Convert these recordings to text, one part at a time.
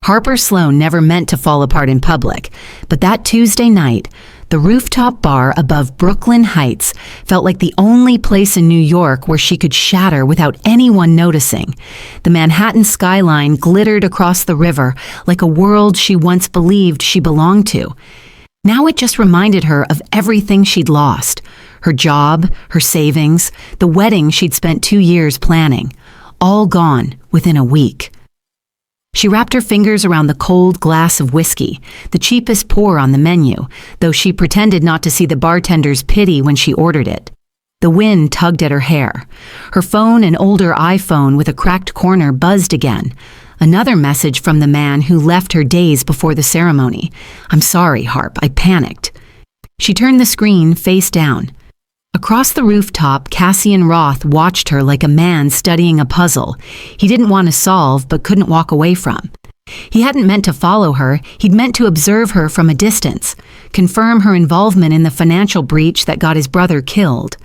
Harper Sloan never meant to fall apart in public, but that Tuesday night, the rooftop bar above Brooklyn Heights felt like the only place in New York where she could shatter without anyone noticing. The Manhattan skyline glittered across the river like a world she once believed she belonged to. Now it just reminded her of everything she'd lost. Her job, her savings, the wedding she'd spent 2 years planning. All gone within a week. She wrapped her fingers around the cold glass of whiskey, the cheapest pour on the menu, though she pretended not to see the bartender's pity when she ordered it. The wind tugged at her hair. Her phone, an older iPhone with a cracked corner, buzzed again. Another message from the man who left her days before the ceremony. "I'm sorry, Harp, I panicked." She turned the screen face down. Across the rooftop, Cassian Roth watched her like a man studying a puzzle he didn't want to solve but couldn't walk away from. He hadn't meant to follow her, he'd meant to observe her from a distance, confirm her involvement in the financial breach that got his brother killed.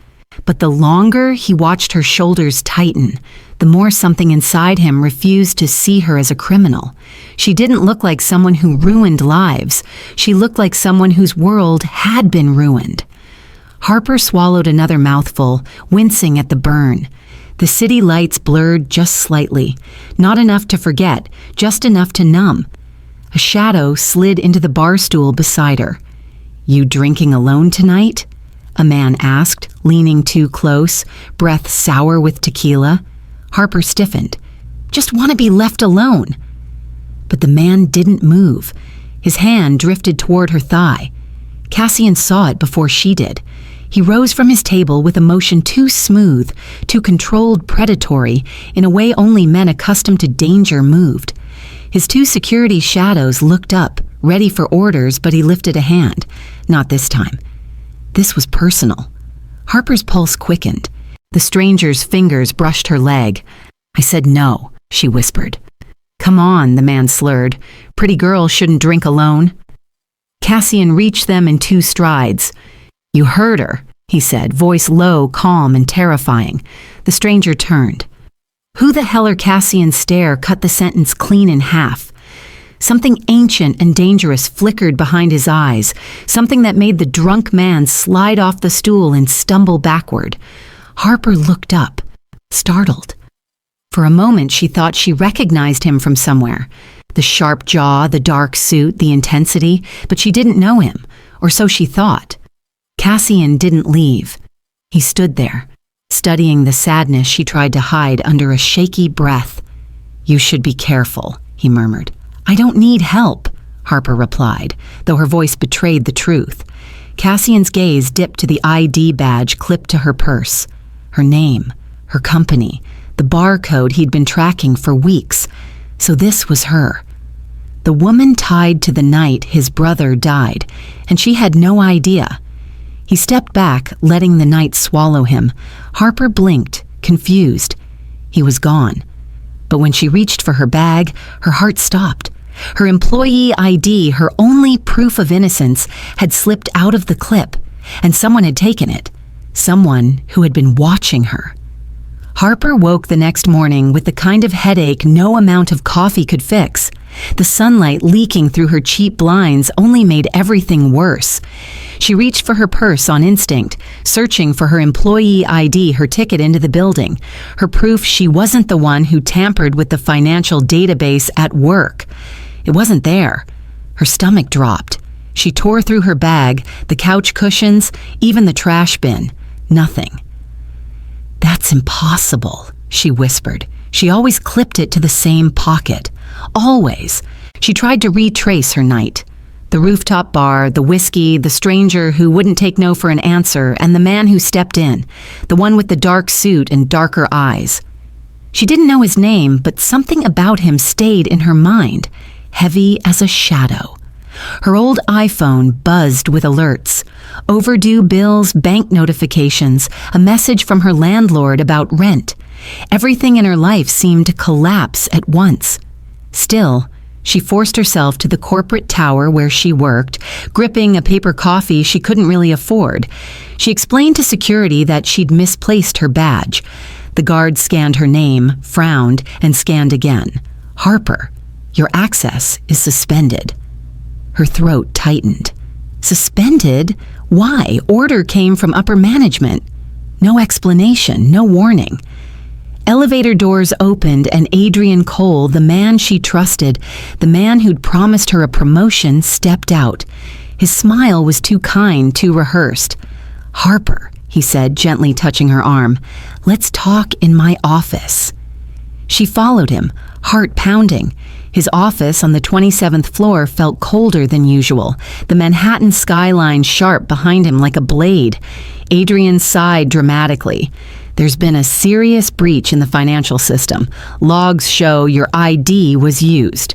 But the longer he watched her shoulders tighten, the more something inside him refused to see her as a criminal. She didn't look like someone who ruined lives. She looked like someone whose world had been ruined. Harper swallowed another mouthful, wincing at the burn. The city lights blurred just slightly, not enough to forget, just enough to numb. A shadow slid into the bar stool beside her. "You drinking alone tonight?" a man asked, leaning too close, breath sour with tequila. Harper stiffened. "Just want to be left alone." But the man didn't move. His hand drifted toward her thigh. Cassian saw it before she did. He rose from his table with a motion too smooth, too controlled, predatory, in a way only men accustomed to danger moved. His two security shadows looked up, ready for orders, but he lifted a hand. Not this time. This was personal. Harper's pulse quickened. The stranger's fingers brushed her leg. "I said no," she whispered. "Come on," the man slurred. "Pretty girls shouldn't drink alone." Cassian reached them in 2 strides. "You heard her," he said, voice low, calm, and terrifying. The stranger turned. Who the hell are Cassian's stare cut the sentence clean in half. Something ancient and dangerous flickered behind his eyes, something that made the drunk man slide off the stool and stumble backward. Harper looked up, startled. For a moment she thought she recognized him from somewhere. The sharp jaw, the dark suit, the intensity, but she didn't know him, or so she thought. Cassian didn't leave. He stood there, studying the sadness she tried to hide under a shaky breath. "You should be careful," he murmured. "I don't need help," Harper replied, though her voice betrayed the truth. Cassian's gaze dipped to the ID badge clipped to her purse. Her name, her company, the barcode he'd been tracking for weeks. So this was her. The woman tied to the night his brother died, and she had no idea. He stepped back, letting the night swallow him. Harper blinked, confused. He was gone. But when she reached for her bag, her heart stopped. Her employee ID, her only proof of innocence, had slipped out of the clip, and someone had taken it. Someone who had been watching her. Harper woke the next morning with the kind of headache no amount of coffee could fix. The sunlight leaking through her cheap blinds only made everything worse. She reached for her purse on instinct, searching for her employee ID, her ticket into the building, her proof she wasn't the one who tampered with the financial database at work. It wasn't there. Her stomach dropped. She tore through her bag, the couch cushions, even the trash bin. Nothing. "That's impossible," she whispered. She always clipped it to the same pocket. Always. She tried to retrace her night. The rooftop bar, the whiskey, the stranger who wouldn't take no for an answer, and the man who stepped in, the one with the dark suit and darker eyes. She didn't know his name, but something about him stayed in her mind, heavy as a shadow. Her old iPhone buzzed with alerts. Overdue bills, bank notifications, a message from her landlord about rent. Everything in her life seemed to collapse at once. Still, she forced herself to the corporate tower where she worked, gripping a paper coffee she couldn't really afford. She explained to security that she'd misplaced her badge. The guard scanned her name, frowned, and scanned again. Harper. Your access is suspended." Her throat tightened. Suspended? Why? Order came from upper management. No explanation, no warning. Elevator doors opened and Adrian Cole, the man she trusted, the man who'd promised her a promotion, stepped out. His smile was too kind, too rehearsed. "Harper," he said, gently touching her arm, "let's talk in my office." She followed him, heart pounding. His office on the 27th floor felt colder than usual, the Manhattan skyline sharp behind him like a blade. Adrian sighed dramatically. "There's been a serious breach in the financial system. Logs show your ID was used."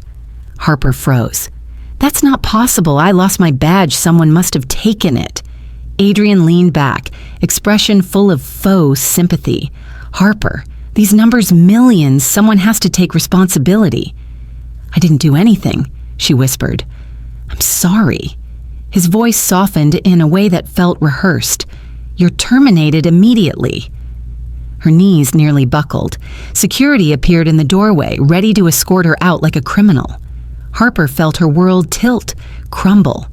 Harper froze. "That's not possible. I lost my badge. Someone must have taken it." Adrian leaned back, expression full of faux sympathy. "Harper, these numbers millions. Someone has to take responsibility." "I didn't do anything," she whispered. "I'm sorry." His voice softened in a way that felt rehearsed. "You're terminated immediately." Her knees nearly buckled. Security appeared in the doorway, ready to escort her out like a criminal. Harper felt her world tilt, crumble,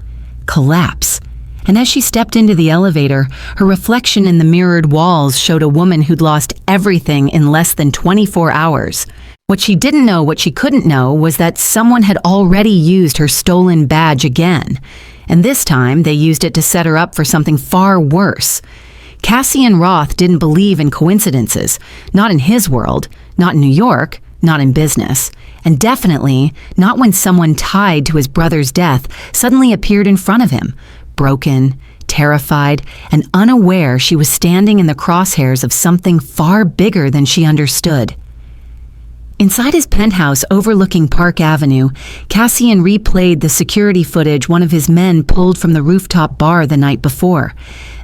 collapse. And as she stepped into the elevator, her reflection in the mirrored walls showed a woman who'd lost everything in less than 24 hours. What she didn't know, what she couldn't know, was that someone had already used her stolen badge again. And this time, they used it to set her up for something far worse. Cassian Roth didn't believe in coincidences. Not in his world, not in New York, not in business. And definitely not when someone tied to his brother's death suddenly appeared in front of him, broken, terrified, and unaware she was standing in the crosshairs of something far bigger than she understood. Inside his penthouse overlooking Park Avenue, Cassian replayed the security footage one of his men pulled from the rooftop bar the night before.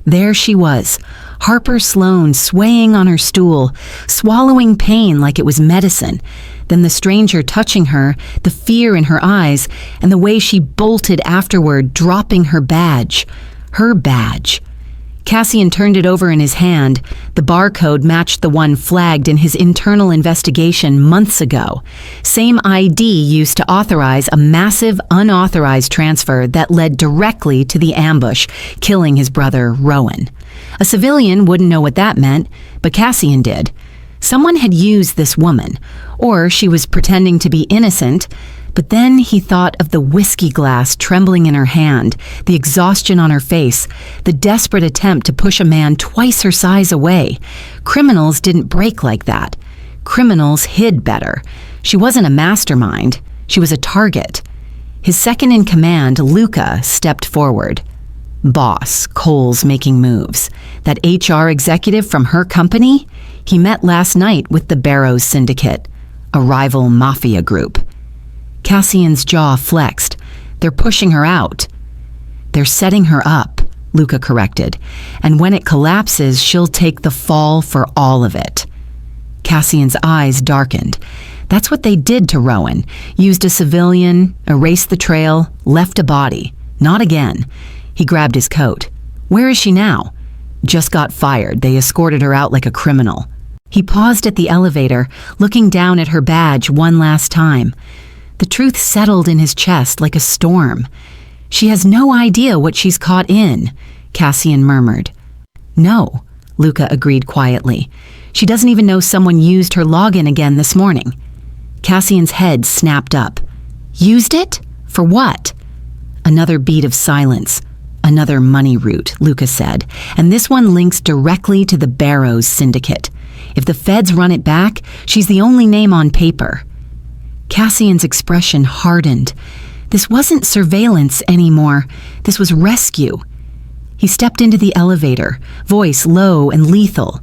There she was, Harper Sloan, swaying on her stool, swallowing pain like it was medicine. Then the stranger touching her, the fear in her eyes, and the way she bolted afterward, dropping her badge. Her badge. Cassian turned it over in his hand. The barcode matched the one flagged in his internal investigation months ago. Same ID used to authorize a massive unauthorized transfer that led directly to the ambush, killing his brother, Rowan. A civilian wouldn't know what that meant, but Cassian did. Someone had used this woman, or she was pretending to be innocent. But then he thought of the whiskey glass trembling in her hand, the exhaustion on her face, the desperate attempt to push a man twice her size away. Criminals didn't break like that. Criminals hid better. She wasn't a mastermind. She was a target. His second in command, Luca, stepped forward. Boss, Cole's making moves. That HR executive from her company? He met last night with the Barrows Syndicate, a rival Mafia group. Cassian's jaw flexed. They're pushing her out. They're setting her up, Luca corrected. And when it collapses, she'll take the fall for all of it. Cassian's eyes darkened. That's what they did to Rowan. Used a civilian, erased the trail, left a body. Not again. He grabbed his coat. Where is she now? Just got fired. They escorted her out like a criminal. He paused at the elevator, looking down at her badge one last time. The truth settled in his chest like a storm. She has no idea what she's caught in, Cassian murmured. No, Luca agreed quietly. She doesn't even know someone used her login again this morning. Cassian's head snapped up. Used it? For what? Another beat of silence. Another money route, Luca said, and this one links directly to the Barrows Syndicate. If the feds run it back, she's the only name on paper. Cassian's expression hardened. This wasn't surveillance anymore. This was rescue. He stepped into the elevator, voice low and lethal.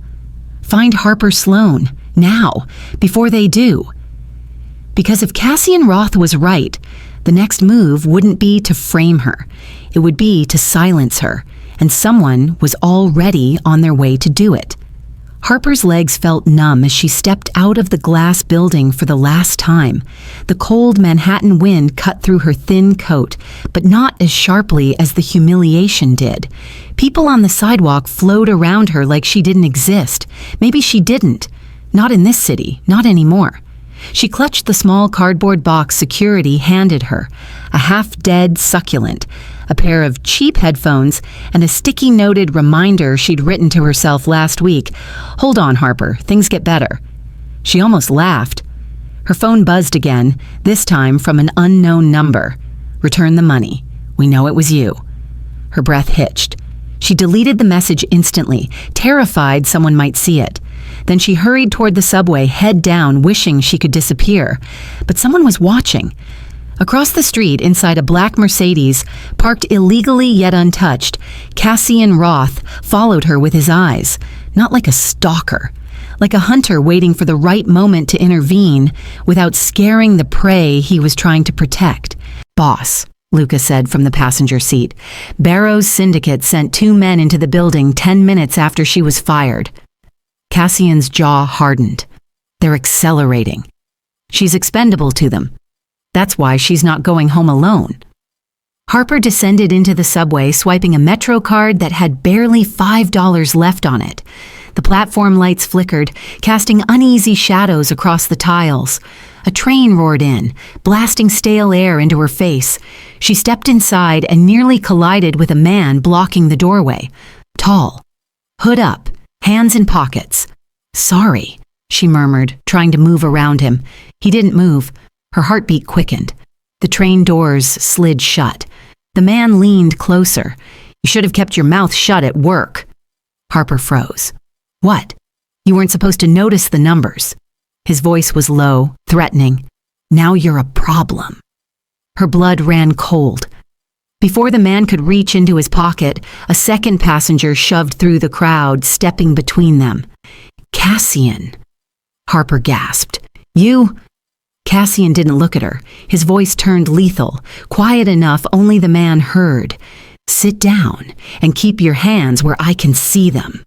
Find Harper Sloan, now, before they do. Because if Cassian Roth was right, the next move wouldn't be to frame her. It would be to silence her, and someone was already on their way to do it. Harper's legs felt numb as she stepped out of the glass building for the last time. The cold Manhattan wind cut through her thin coat, but not as sharply as the humiliation did. People on the sidewalk flowed around her like she didn't exist. Maybe she didn't. Not in this city, not anymore. She clutched the small cardboard box security handed her, a half-dead succulent, a pair of cheap headphones, and a sticky noted reminder she'd written to herself last week. "Hold on, Harper, things get better." She almost laughed. Her phone buzzed again, this time from an unknown number. "Return the money. We know it was you." Her breath hitched. She deleted the message instantly, terrified someone might see it. Then she hurried toward the subway, head down, wishing she could disappear. But someone was watching. Across the street, inside a black Mercedes, parked illegally yet untouched, Cassian Roth followed her with his eyes, not like a stalker, like a hunter waiting for the right moment to intervene without scaring the prey he was trying to protect. "Boss," Luca said from the passenger seat. "Barrow's syndicate sent 2 men into the building 10 minutes after she was fired." Cassian's jaw hardened. "They're accelerating. She's expendable to them. That's why she's not going home alone." Harper descended into the subway, swiping a Metro card that had barely $5 left on it. The platform lights flickered, casting uneasy shadows across the tiles. A train roared in, blasting stale air into her face. She stepped inside and nearly collided with a man blocking the doorway. Tall, hood up, hands in pockets. "Sorry," she murmured, trying to move around him. He didn't move. Her heartbeat quickened. The train doors slid shut. The man leaned closer. "You should have kept your mouth shut at work." Harper froze. "What? You weren't supposed to notice the numbers." His voice was low, threatening. "Now you're a problem." Her blood ran cold. Before the man could reach into his pocket, a second passenger shoved through the crowd, stepping between them. "Cassian," Harper gasped. "You?" Cassian didn't look at her. His voice turned lethal, quiet enough only the man heard. "Sit down and keep your hands where I can see them."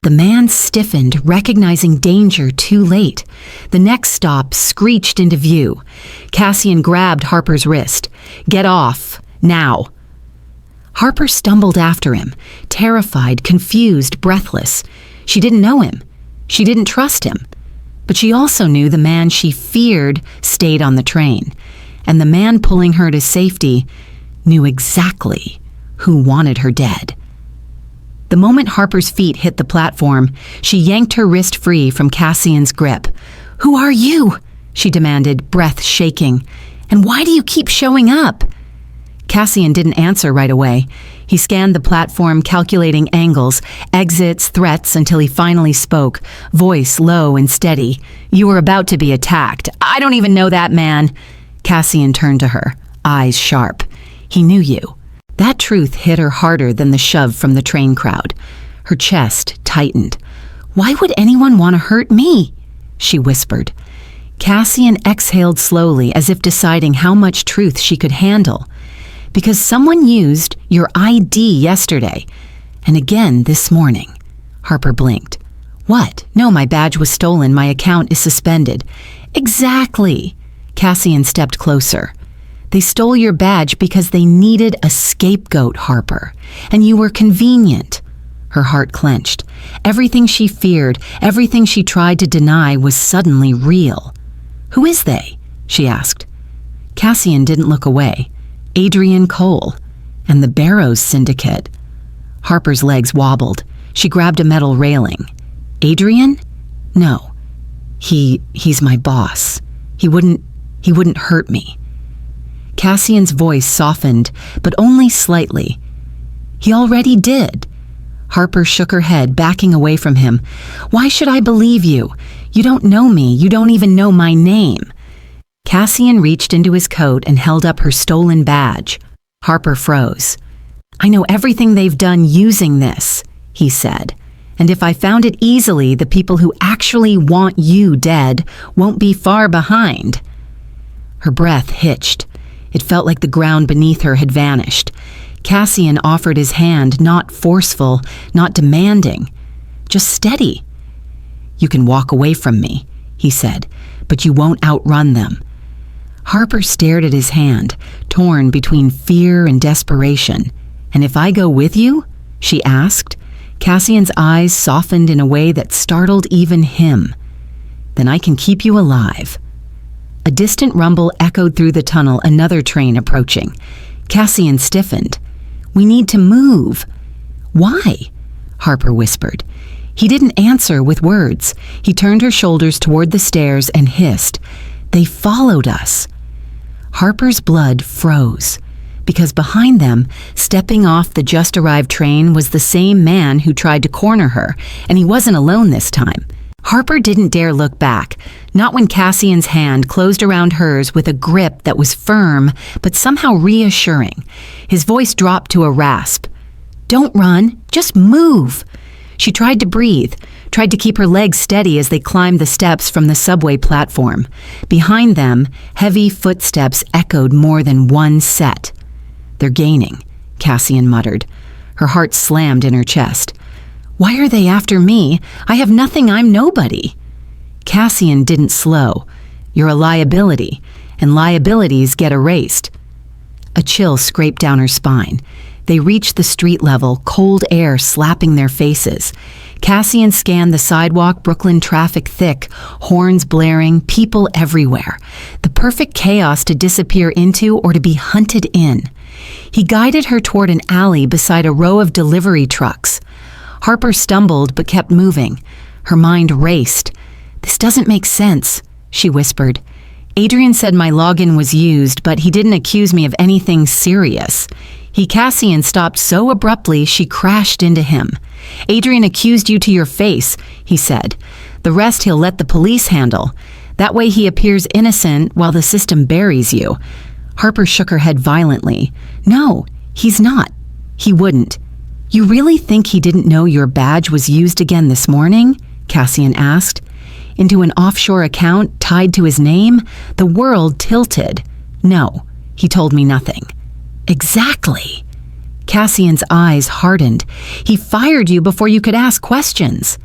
The man stiffened, recognizing danger too late. The next stop screeched into view. Cassian grabbed Harper's wrist. "Get off, now." Harper stumbled after him, terrified, confused, breathless. She didn't know him. She didn't trust him. But she also knew the man she feared stayed on the train. And the man pulling her to safety knew exactly who wanted her dead. The moment Harper's feet hit the platform, she yanked her wrist free from Cassian's grip. "Who are you?" she demanded, breath shaking. "And why do you keep showing up?" Cassian didn't answer right away. He scanned the platform, calculating angles, exits, threats, until he finally spoke, voice low and steady. "You were about to be attacked." "I don't even know that man." Cassian turned to her, eyes sharp. "He knew you." That truth hit her harder than the shove from the train crowd. Her chest tightened. "Why would anyone want to hurt me?" she whispered. Cassian exhaled slowly, as if deciding how much truth she could handle. "Because someone used your ID yesterday, and again this morning." Harper blinked. "What? No, my badge was stolen. My account is suspended." "Exactly." Cassian stepped closer. "They stole your badge because they needed a scapegoat, Harper. And you were convenient." Her heart clenched. Everything she feared, everything she tried to deny was suddenly real. "Who is they?" she asked. Cassian didn't look away. "Adrian Cole and the Barrows Syndicate." Harper's legs wobbled. She grabbed a metal railing. "Adrian? No. He's my boss. He wouldn't hurt me." Cassian's voice softened, but only slightly. "He already did." Harper shook her head, backing away from him. "Why should I believe you? You don't know me. You don't even know my name." Cassian reached into his coat and held up her stolen badge. Harper froze. "I know everything they've done using this," he said. "And if I found it easily, the people who actually want you dead won't be far behind." Her breath hitched. It felt like the ground beneath her had vanished. Cassian offered his hand, not forceful, not demanding, just steady. "You can walk away from me," he said, "but you won't outrun them." Harper stared at his hand, torn between fear and desperation. "And if I go with you?" she asked. Cassian's eyes softened in a way that startled even him. Then I can keep you alive." A distant rumble echoed through the tunnel, another train approaching. Cassian stiffened. "We need to move." "Why?" Harper whispered. He didn't answer with words. He turned her shoulders toward the stairs and hissed, "They followed us." Harper's blood froze, because behind them, stepping off the just-arrived train, was the same man who tried to corner her, and he wasn't alone this time. Harper didn't dare look back, not when Cassian's hand closed around hers with a grip that was firm but somehow reassuring. His voice dropped to a rasp. "Don't run, just move." She tried to breathe, tried to keep her legs steady as they climbed the steps from the subway platform. Behind them, heavy footsteps echoed more than one set. "They're gaining," Cassian muttered. Her heart slammed in her chest. "Why are they after me? I have nothing, I'm nobody." Cassian didn't slow. "You're a liability, and liabilities get erased." A chill scraped down her spine. They reached the street level, cold air slapping their faces. Cassian scanned the sidewalk, Brooklyn traffic thick, horns blaring, people everywhere. The perfect chaos to disappear into or to be hunted in. He guided her toward an alley beside a row of delivery trucks. Harper stumbled but kept moving. Her mind raced. "This doesn't make sense," she whispered. "Adrian said my login was used, but he didn't accuse me of anything serious." Cassian stopped so abruptly she crashed into him. "Adrian accused you to your face," he said. "The rest he'll let the police handle. That way he appears innocent while the system buries you." Harper shook her head violently. "No, he's not. He wouldn't." "You really think he didn't know your badge was used again this morning?" Cassian asked. "Into an offshore account tied to his name?" The world tilted. "No, he told me nothing." "Exactly." Cassian's eyes hardened. "He fired you before you could ask questions."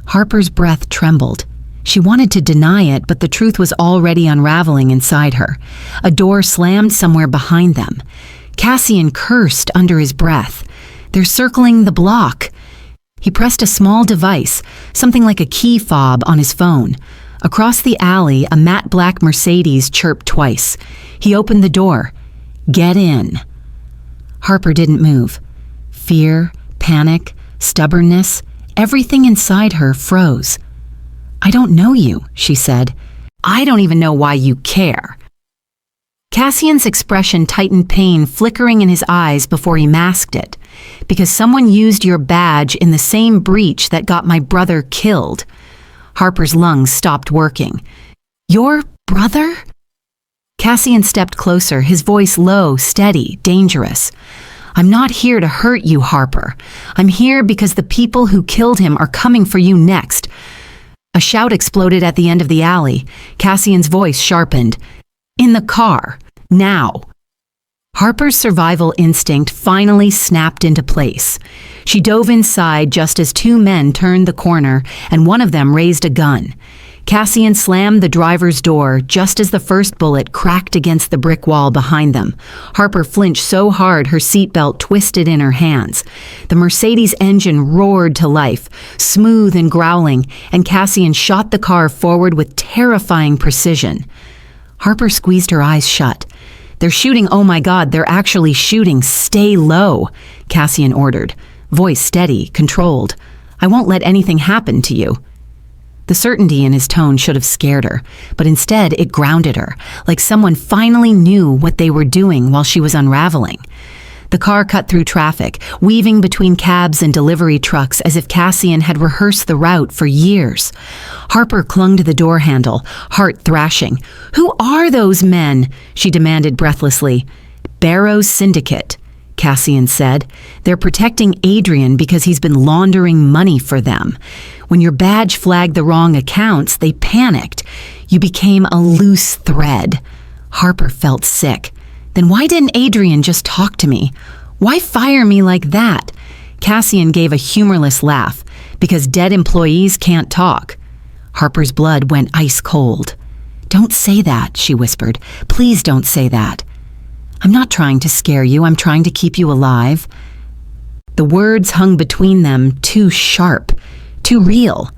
Harper's breath trembled. She wanted to deny it, but the truth was already unraveling inside her. A door slammed somewhere behind them. Cassian cursed under his breath. "They're circling the block." He pressed a small device, something like a key fob, on his phone. Across the alley, a matte black Mercedes chirped twice. He opened the door. "Get in." Harper didn't move. Fear, panic, stubbornness, everything inside her froze. "I don't know you," she said. "I don't even know why you care." Cassian's expression tightened, pain flickering in his eyes before he masked it. "Because someone used your badge in the same breach that got my brother killed." Harper's lungs stopped working. "Your brother?" Cassian stepped closer, his voice low, steady, dangerous. "I'm not here to hurt you, Harper. I'm here because the people who killed him are coming for you next." A shout exploded at the end of the alley. Cassian's voice sharpened. "In the car. Now." Harper's survival instinct finally snapped into place. She dove inside just as two men turned the corner, and one of them raised a gun. Cassian slammed the driver's door just as the first bullet cracked against the brick wall behind them. Harper flinched so hard her seatbelt twisted in her hands. The Mercedes engine roared to life, smooth and growling, and Cassian shot the car forward with terrifying precision. Harper squeezed her eyes shut. "They're shooting, oh my God, they're actually shooting. Stay low," Cassian ordered, voice steady, controlled. "I won't let anything happen to you." The certainty in his tone should have scared her, but instead it grounded her, like someone finally knew what they were doing while she was unraveling. The car cut through traffic, weaving between cabs and delivery trucks as if Cassian had rehearsed the route for years. Harper clung to the door handle, heart thrashing. "Who are those men?" she demanded breathlessly. "Barrow's Syndicate," Cassian said. "They're protecting Adrian because he's been laundering money for them. When your badge flagged the wrong accounts, they panicked. You became a loose thread." Harper felt sick. "Then why didn't Adrian just talk to me? Why fire me like that?" Cassian gave a humorless laugh. "Because dead employees can't talk." Harper's blood went ice cold. "Don't say that," she whispered. "Please don't say that." "I'm not trying to scare you. I'm trying to keep you alive." The words hung between them, too sharp, too real.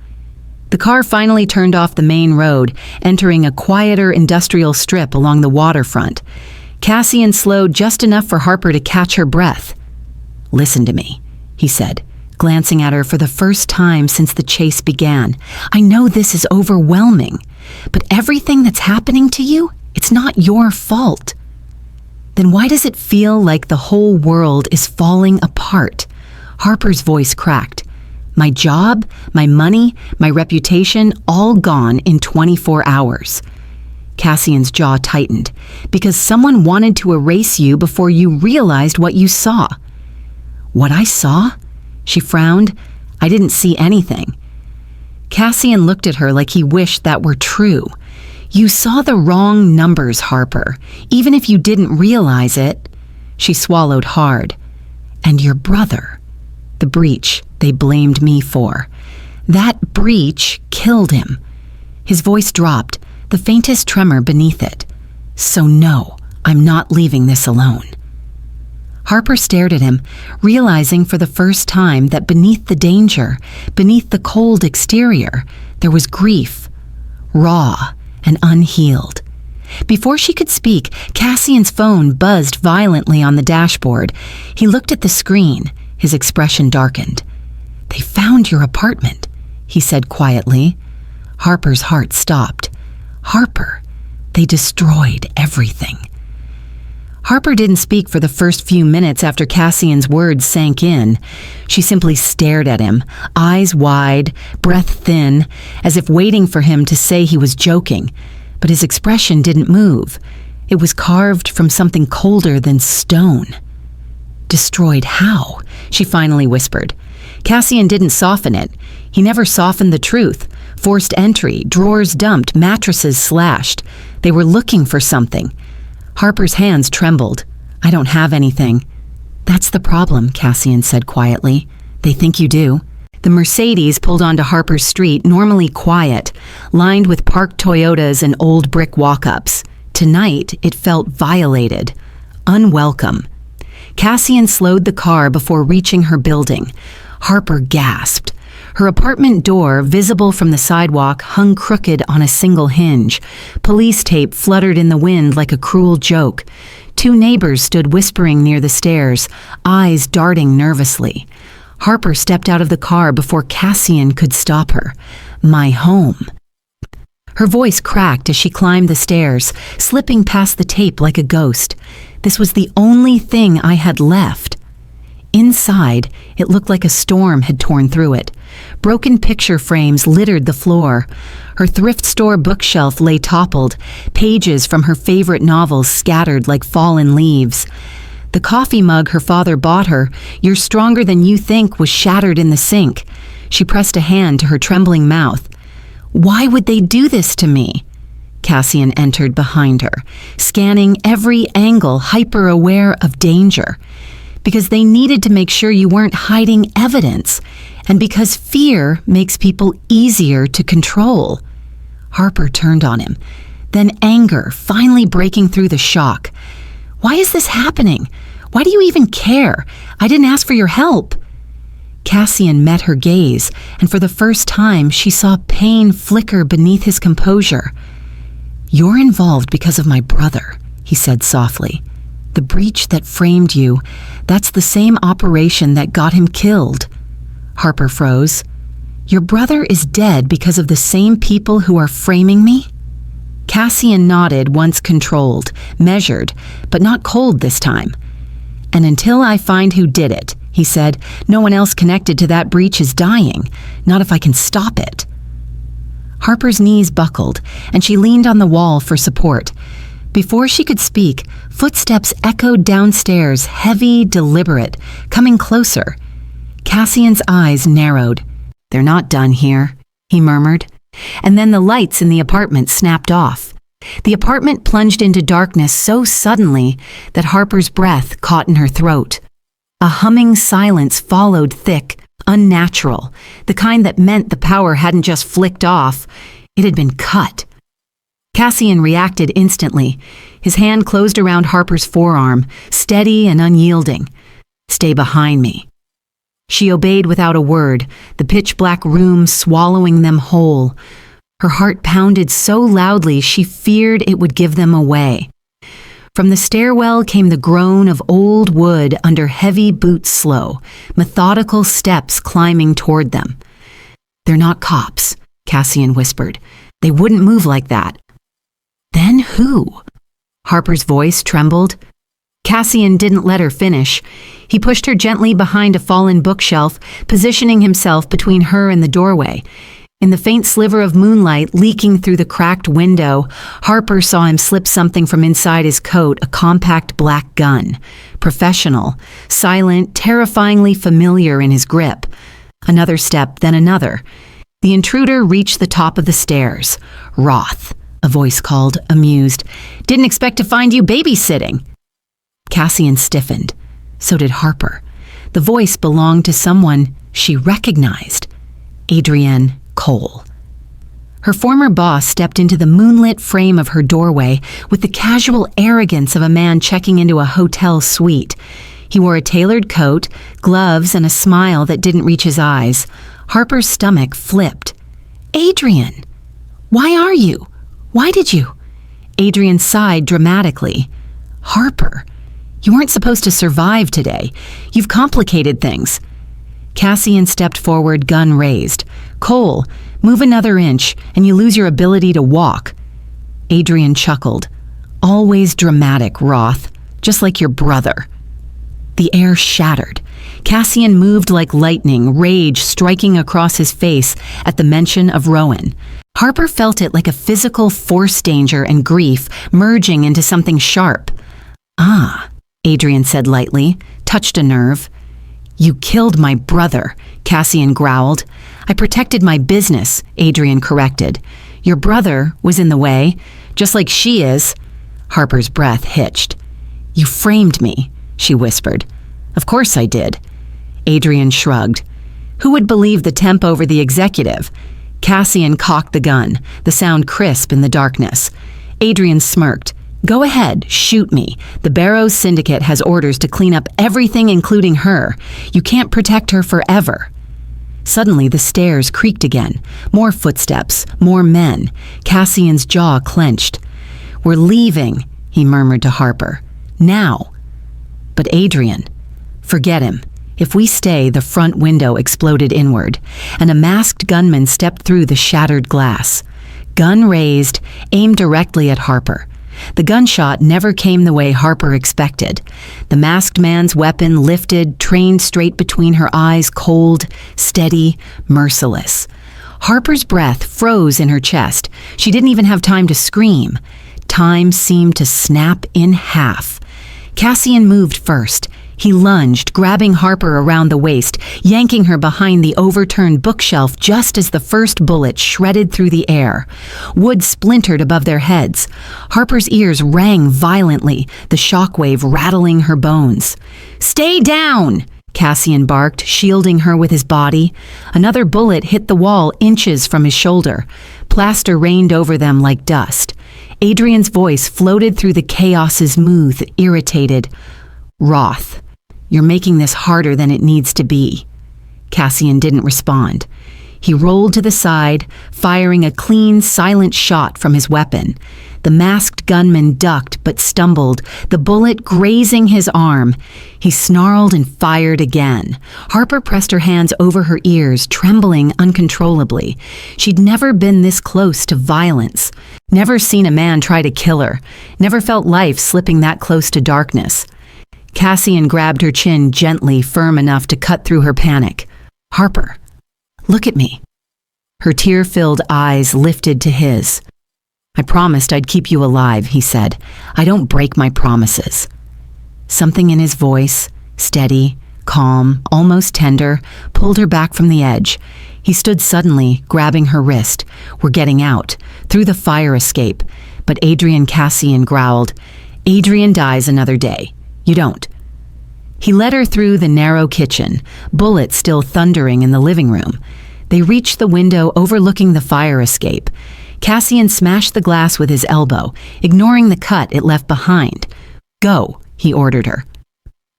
The car finally turned off the main road, entering a quieter industrial strip along the waterfront. Cassian slowed just enough for Harper to catch her breath. "Listen to me," he said, glancing at her for the first time since the chase began. "I know this is overwhelming, but everything that's happening to you, it's not your fault." "Then why does it feel like the whole world is falling apart?" Harper's voice cracked. "My job, my money, my reputation, all gone in 24 hours. Cassian's jaw tightened, because someone wanted to erase you before you realized what you saw. "What I saw?" She frowned. "I didn't see anything." Cassian looked at her like he wished that were true. "You saw the wrong numbers, Harper, even if you didn't realize it." She swallowed hard. "And your brother. The breach they blamed me for. That breach killed him." His voice dropped, the faintest tremor beneath it. "So no, I'm not leaving this alone." Harper stared at him, realizing for the first time that beneath the danger, beneath the cold exterior, there was grief, raw and unhealed. Before she could speak, Cassian's phone buzzed violently on the dashboard. He looked at the screen, his expression darkened. "They found your apartment," he said quietly. Harper's heart stopped. "Harper, they destroyed everything." Harper didn't speak for the first few minutes after Cassian's words sank in. She simply stared at him, eyes wide, breath thin, as if waiting for him to say he was joking. But his expression didn't move. It was carved from something colder than stone. "Destroyed how?" she finally whispered. Cassian didn't soften it. He never softened the truth. Forced entry, drawers dumped, mattresses slashed. They were looking for something. Harper's hands trembled. "I don't have anything." "That's the problem," Cassian said quietly. "They think you do." The Mercedes pulled onto Harper's street, normally quiet, lined with parked Toyotas and old brick walk-ups. Tonight, it felt violated, unwelcome. Cassian slowed the car before reaching her building. Harper gasped. Her apartment door, visible from the sidewalk, hung crooked on a single hinge. Police tape fluttered in the wind like a cruel joke. Two neighbors stood whispering near the stairs, eyes darting nervously. Harper stepped out of the car before Cassian could stop her. "My home." Her voice cracked as she climbed the stairs, slipping past the tape like a ghost. This was the only thing I had left. Inside, it looked like a storm had torn through it. Broken picture frames littered the floor. Her thrift store bookshelf lay toppled, pages from her favorite novels scattered like fallen leaves. The coffee mug her father bought her, "You're Stronger Than You Think," was shattered in the sink. She pressed a hand to her trembling mouth. "Why would they do this to me?" Cassian entered behind her, scanning every angle, hyper-aware of danger. "Because they needed to make sure you weren't hiding evidence, and because fear makes people easier to control." Harper turned on him, then anger finally breaking through the shock. "Why is this happening? Why do you even care? I didn't ask for your help." Cassian met her gaze, and for the first time she saw pain flicker beneath his composure. "You're involved because of my brother," he said softly. "The breach that framed you, that's the same operation that got him killed." Harper froze. "Your brother is dead because of the same people who are framing me?" Cassian nodded, once controlled, measured, but not cold this time. "And until I find who did it," he said, "no one else connected to that breach is dying, not if I can stop it." Harper's knees buckled, and she leaned on the wall for support. Before she could speak, footsteps echoed downstairs, heavy, deliberate, coming closer. Cassian's eyes narrowed. "They're not done here," he murmured. And then the lights in the apartment snapped off. The apartment plunged into darkness so suddenly that Harper's breath caught in her throat. A humming silence followed, thick, unnatural, the kind that meant the power hadn't just flicked off, it had been cut. Cassian reacted instantly. His hand closed around Harper's forearm, steady and unyielding. "Stay behind me." She obeyed without a word, the pitch-black room swallowing them whole. Her heart pounded so loudly she feared it would give them away. From the stairwell came the groan of old wood under heavy boots, slow, methodical steps climbing toward them. "They're not cops," Cassian whispered. "They wouldn't move like that." "Then who?" Harper's voice trembled. Cassian didn't let her finish. He pushed her gently behind a fallen bookshelf, positioning himself between her and the doorway. In the faint sliver of moonlight leaking through the cracked window, Harper saw him slip something from inside his coat, a compact black gun. Professional, silent, terrifyingly familiar in his grip. Another step, then another. The intruder reached the top of the stairs. "Roth," a voice called, amused. "Didn't expect to find you babysitting." Cassian stiffened. So did Harper. The voice belonged to someone she recognized. Adrienne Cole. Her former boss stepped into the moonlit frame of her doorway with the casual arrogance of a man checking into a hotel suite. He wore a tailored coat, gloves, and a smile that didn't reach his eyes. Harper's stomach flipped. "Adrienne! Why are you? Why did you?" Adrienne sighed dramatically. "Harper, you weren't supposed to survive today. You've complicated things." Cassian stepped forward, gun raised. "Cole, move another inch and you lose your ability to walk." Adrienne chuckled. "Always dramatic, Roth, just like your brother." The air shattered. Cassian moved like lightning, rage striking across his face at the mention of Rowan. Harper felt it like a physical force danger and grief merging into something sharp. "Ah," Adrienne said lightly, touched a nerve. "You killed my brother," Cassian growled. "I protected my business," Adrienne corrected. "Your brother was in the way, just like she is." Harper's breath hitched. "You framed me," she whispered. "Of course I did." Adrienne shrugged. Who would believe the temp over the executive? Cassian cocked the gun, the sound crisp in the darkness. Adrienne smirked. "Go ahead, shoot me. The Barrows Syndicate has orders to clean up everything, including her. You can't protect her forever." Suddenly, the stairs creaked again. More footsteps, more men. Cassian's jaw clenched. "We're leaving," he murmured to Harper. "Now." But Adrienne, "Forget him. If we stay," the front window exploded inward, and a masked gunman stepped through the shattered glass. Gun raised, aimed directly at Harper. The gunshot never came the way Harper expected. The masked man's weapon lifted, trained straight between her eyes, cold, steady, merciless. Harper's breath froze in her chest. She didn't even have time to scream. Time seemed to snap in half. Cassian moved first. He lunged, grabbing Harper around the waist, yanking her behind the overturned bookshelf just as the first bullet shredded through the air. Wood splintered above their heads. Harper's ears rang violently, the shockwave rattling her bones. "Stay down!" Cassian barked, shielding her with his body. Another bullet hit the wall inches from his shoulder. Plaster rained over them like dust. Adrienne's voice floated through the chaos, smooth, irritated. "Roth, you're making this harder than it needs to be." Cassian didn't respond. He rolled to the side, firing a clean, silent shot from his weapon. The masked gunman ducked but stumbled, the bullet grazing his arm. He snarled and fired again. Harper pressed her hands over her ears, trembling uncontrollably. She'd never been this close to violence. Never seen a man try to kill her. Never felt life slipping that close to darkness. Cassian grabbed her chin gently, firm enough to cut through her panic. "Harper, look at me." Her tear-filled eyes lifted to his. "I promised I'd keep you alive," he said. "I don't break my promises." Something in his voice, steady, calm, almost tender, pulled her back from the edge. He stood suddenly, grabbing her wrist. "We're getting out, through the fire escape." But Cassian growled, "Adrienne dies another day. You don't." He led her through the narrow kitchen, bullets still thundering in the living room. They reached the window overlooking the fire escape. Cassian smashed the glass with his elbow, ignoring the cut it left behind. "Go," he ordered her.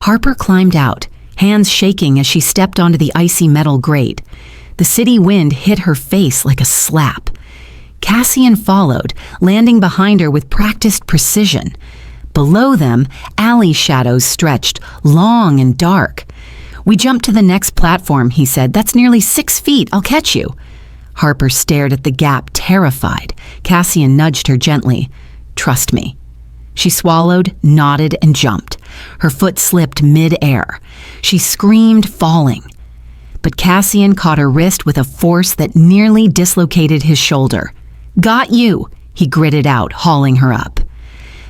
Harper climbed out, hands shaking as she stepped onto the icy metal grate. The city wind hit her face like a slap. Cassian followed, landing behind her with practiced precision. Below them, alley shadows stretched, long and dark. "We jumped to the next platform," he said. "That's nearly 6 feet. I'll catch you." Harper stared at the gap, terrified. Cassian nudged her gently. "Trust me." She swallowed, nodded, and jumped. Her foot slipped mid-air. She screamed, falling. But Cassian caught her wrist with a force that nearly dislocated his shoulder. "Got you," he gritted out, hauling her up.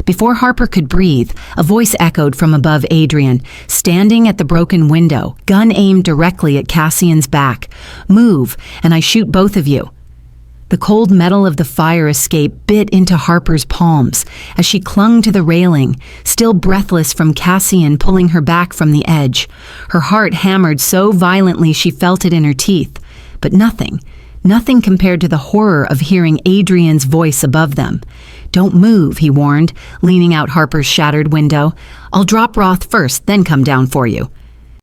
Before Harper could breathe, a voice echoed from above Adrian, standing at the broken window, gun aimed directly at Cassian's back. "Move, and I shoot both of you." The cold metal of the fire escape bit into Harper's palms as she clung to the railing, still breathless from Cassian pulling her back from the edge. Her heart hammered so violently she felt it in her teeth, but nothing compared to the horror of hearing Adrian's voice above them. "Don't move," he warned, leaning out Harper's shattered window. "I'll drop Roth first, then come down for you."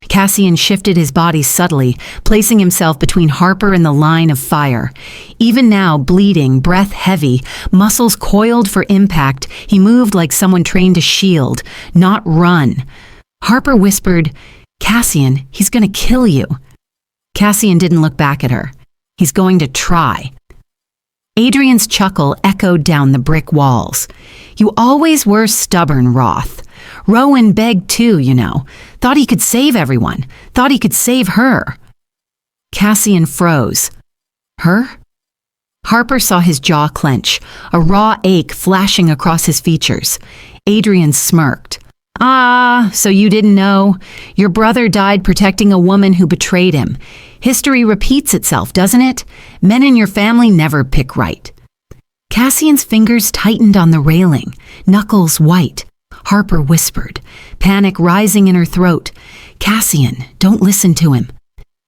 Cassian shifted his body subtly, placing himself between Harper and the line of fire. Even now, bleeding, breath heavy, muscles coiled for impact, he moved like someone trained to shield, not run. Harper whispered, "Cassian, he's gonna kill you." Cassian didn't look back at her. "He's going to try." Adrian's chuckle echoed down the brick walls. "You always were stubborn, Roth. Rowan begged too, you know. Thought he could save everyone. Thought he could save her." Cassian froze. "Her?" Harper saw his jaw clench, a raw ache flashing across his features. Adrian smirked. "Ah, so you didn't know? Your brother died protecting a woman who betrayed him. History repeats itself, doesn't it? Men in your family never pick right." Cassian's fingers tightened on the railing, knuckles white. Harper whispered, panic rising in her throat. "Cassian, don't listen to him."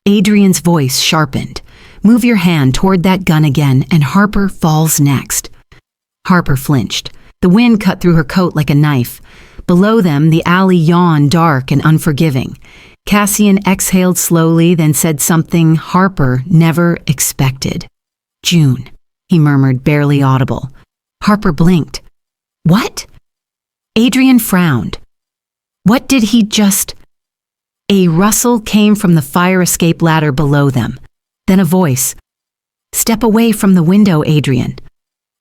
Adrian's voice sharpened. "Move your hand toward that gun again, and Harper falls next." Harper flinched. The wind cut through her coat like a knife. Below them, the alley yawned dark and unforgiving. Cassian exhaled slowly, then said something Harper never expected. "June," he murmured, barely audible. Harper blinked. "What?" Adrian frowned. "What did he just—" A rustle came from the fire escape ladder below them. Then a voice. "Step away from the window, Adrian."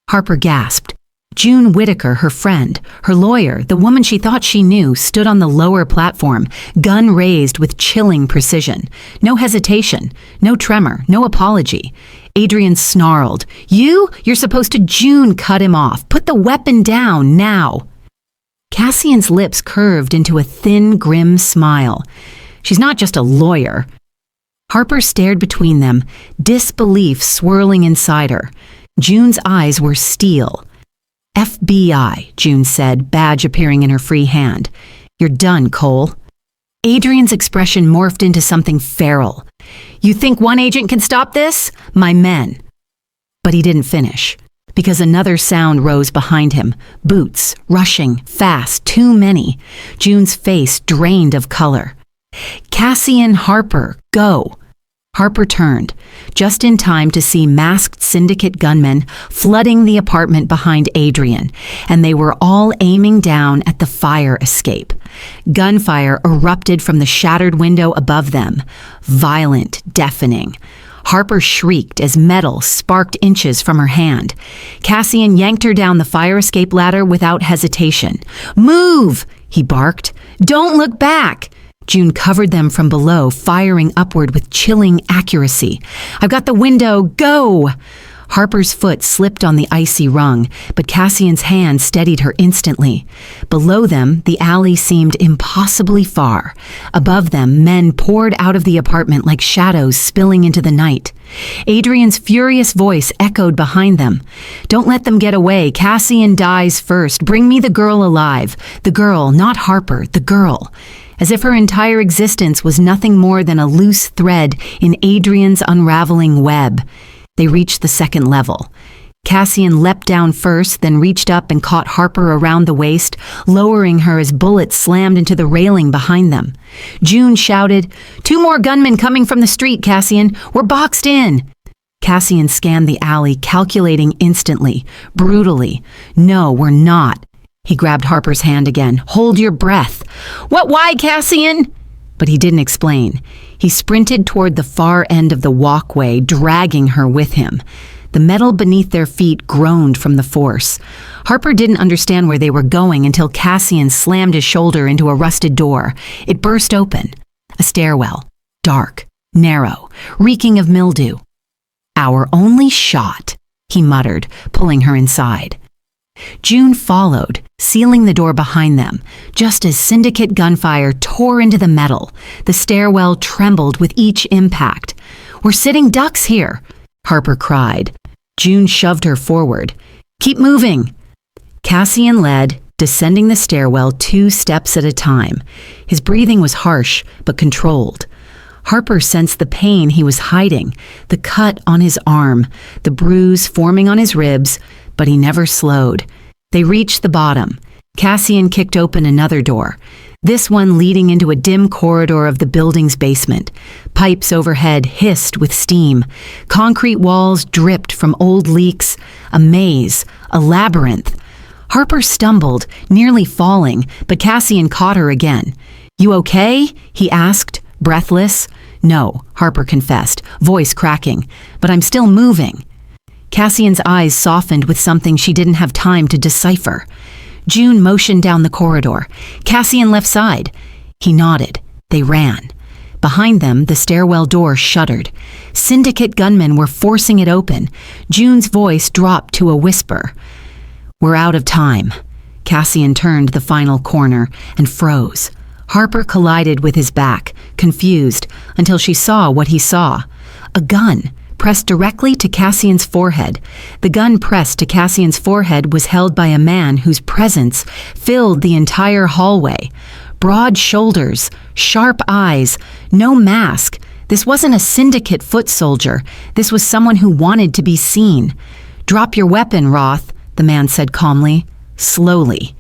Harper gasped. June Whitaker, her friend, her lawyer, the woman she thought she knew, stood on the lower platform, gun raised with chilling precision. No hesitation, no tremor, no apology. Adrian snarled, You're supposed to." June cut him off. "Put the weapon down, now." Cassian's lips curved into a thin, grim smile. "She's not just a lawyer." Harper stared between them, disbelief swirling inside her. June's eyes were steel. "FBI," June said, badge appearing in her free hand. "You're done, Cole." Adrian's expression morphed into something feral. "You think one agent can stop this? My men." But he didn't finish, because another sound rose behind him. Boots, rushing, fast, too many. June's face drained of color. "Cassian Harper, go." Harper turned, just in time to see masked syndicate gunmen flooding the apartment behind Adrian, and they were all aiming down at the fire escape. Gunfire erupted from the shattered window above them, violent, deafening. Harper shrieked as metal sparked inches from her hand. Cassian yanked her down the fire escape ladder without hesitation. "Move!" he barked. "Don't look back!" June covered them from below, firing upward with chilling accuracy. "I've got the window. Go!" Harper's foot slipped on the icy rung, but Cassian's hand steadied her instantly. Below them, the alley seemed impossibly far. Above them, men poured out of the apartment like shadows spilling into the night. Adrian's furious voice echoed behind them. "Don't let them get away. Cassian dies first. Bring me the girl alive. The girl, not Harper, the girl." As if her entire existence was nothing more than a loose thread in Adrian's unraveling web. They reached the second level. Cassian leapt down first, then reached up and caught Harper around the waist, lowering her as bullets slammed into the railing behind them. June shouted, "2 more gunmen coming from the street, Cassian. We're boxed in." Cassian scanned the alley, calculating instantly, brutally. "No, we're not." He grabbed Harper's hand again. "Hold your breath." Why, Cassian?" But he didn't explain. He sprinted toward the far end of the walkway, dragging her with him. The metal beneath their feet groaned from the force. Harper didn't understand where they were going until Cassian slammed his shoulder into a rusted door. It burst open. A stairwell. Dark. Narrow. Reeking of mildew. "Our only shot," he muttered, pulling her inside. June followed, sealing the door behind them, just as syndicate gunfire tore into the metal. The stairwell trembled with each impact. "We're sitting ducks here," Harper cried. June shoved her forward. "Keep moving." Cassian led, descending the stairwell 2 steps at a time. His breathing was harsh, but controlled. Harper sensed the pain he was hiding, the cut on his arm, the bruise forming on his ribs, but he never slowed. They reached the bottom. Cassian kicked open another door, this one leading into a dim corridor of the building's basement. Pipes overhead hissed with steam. Concrete walls dripped from old leaks. A maze, a labyrinth. Harper stumbled, nearly falling, but Cassian caught her again. "You okay?" he asked, breathless. "No," Harper confessed, voice cracking, "but I'm still moving." Cassian's eyes softened with something she didn't have time to decipher. June motioned down the corridor. "Cassian left side." He nodded. They ran. Behind them, the stairwell door shuddered. Syndicate gunmen were forcing it open. June's voice dropped to a whisper. "We're out of time." Cassian turned the final corner and froze. Harper collided with his back, confused, until she saw what he saw. A gun, pressed directly to Cassian's forehead. The gun pressed to Cassian's forehead was held by a man whose presence filled the entire hallway. Broad shoulders, sharp eyes, no mask. This wasn't a syndicate foot soldier. This was someone who wanted to be seen. "Drop your weapon, Roth," the man said calmly. Slowly.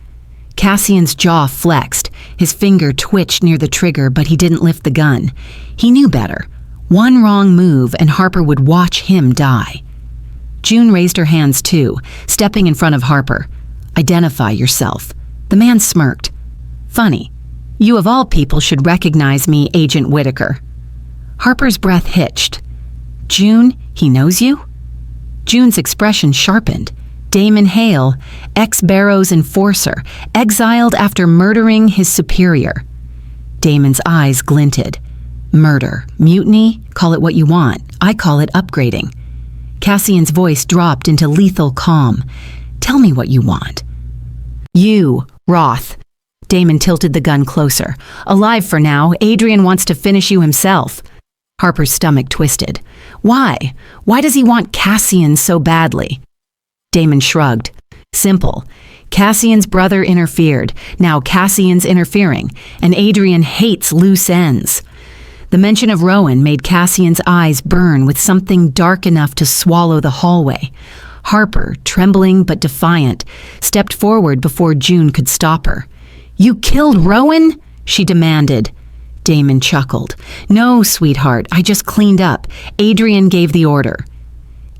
Cassian's jaw flexed. His finger twitched near the trigger, but he didn't lift the gun. He knew better. One wrong move and Harper would watch him die. June raised her hands too, stepping in front of Harper. "Identify yourself." The man smirked. "Funny. You of all people should recognize me, Agent Whitaker." Harper's breath hitched. "June, he knows you?" June's expression sharpened. Damon Hale, ex-Barrow's enforcer, exiled after murdering his superior. Damon's eyes glinted. "Murder, mutiny, call it what you want. I call it upgrading." Cassian's voice dropped into lethal calm. "Tell me what you want." "You, Roth." Damon tilted the gun closer. "Alive for now. Adrian wants to finish you himself." Harper's stomach twisted. "Why? Why does he want Cassian so badly?" Damon shrugged. "Simple. Cassian's brother interfered. Now Cassian's interfering, and Adrian hates loose ends." The mention of Rowan made Cassian's eyes burn with something dark enough to swallow the hallway. Harper, trembling but defiant, stepped forward before June could stop her. "You killed Rowan?" she demanded. Damon chuckled. "No, sweetheart, I just cleaned up. Adrian gave the order."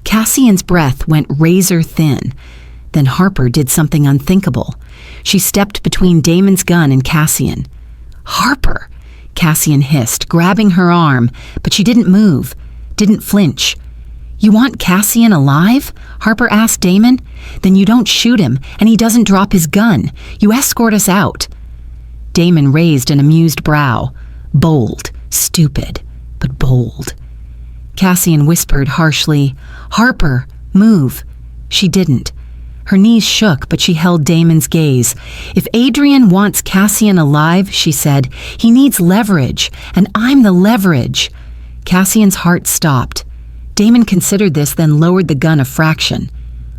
Cassian's breath went razor thin. Then Harper did something unthinkable. She stepped between Damon's gun and Cassian. "Harper!" Cassian hissed, grabbing her arm, but she didn't move, didn't flinch. "You want Cassian alive?" Harper asked Damon. "Then you don't shoot him, and he doesn't drop his gun. You escort us out." Damon raised an amused brow. Bold, stupid, but bold. Cassian whispered harshly, "Harper, move." She didn't. Her knees shook, but she held Damon's gaze. "If Adrian wants Cassian alive," she said, "he needs leverage, and I'm the leverage." Cassian's heart stopped. Damon considered this, then lowered the gun a fraction.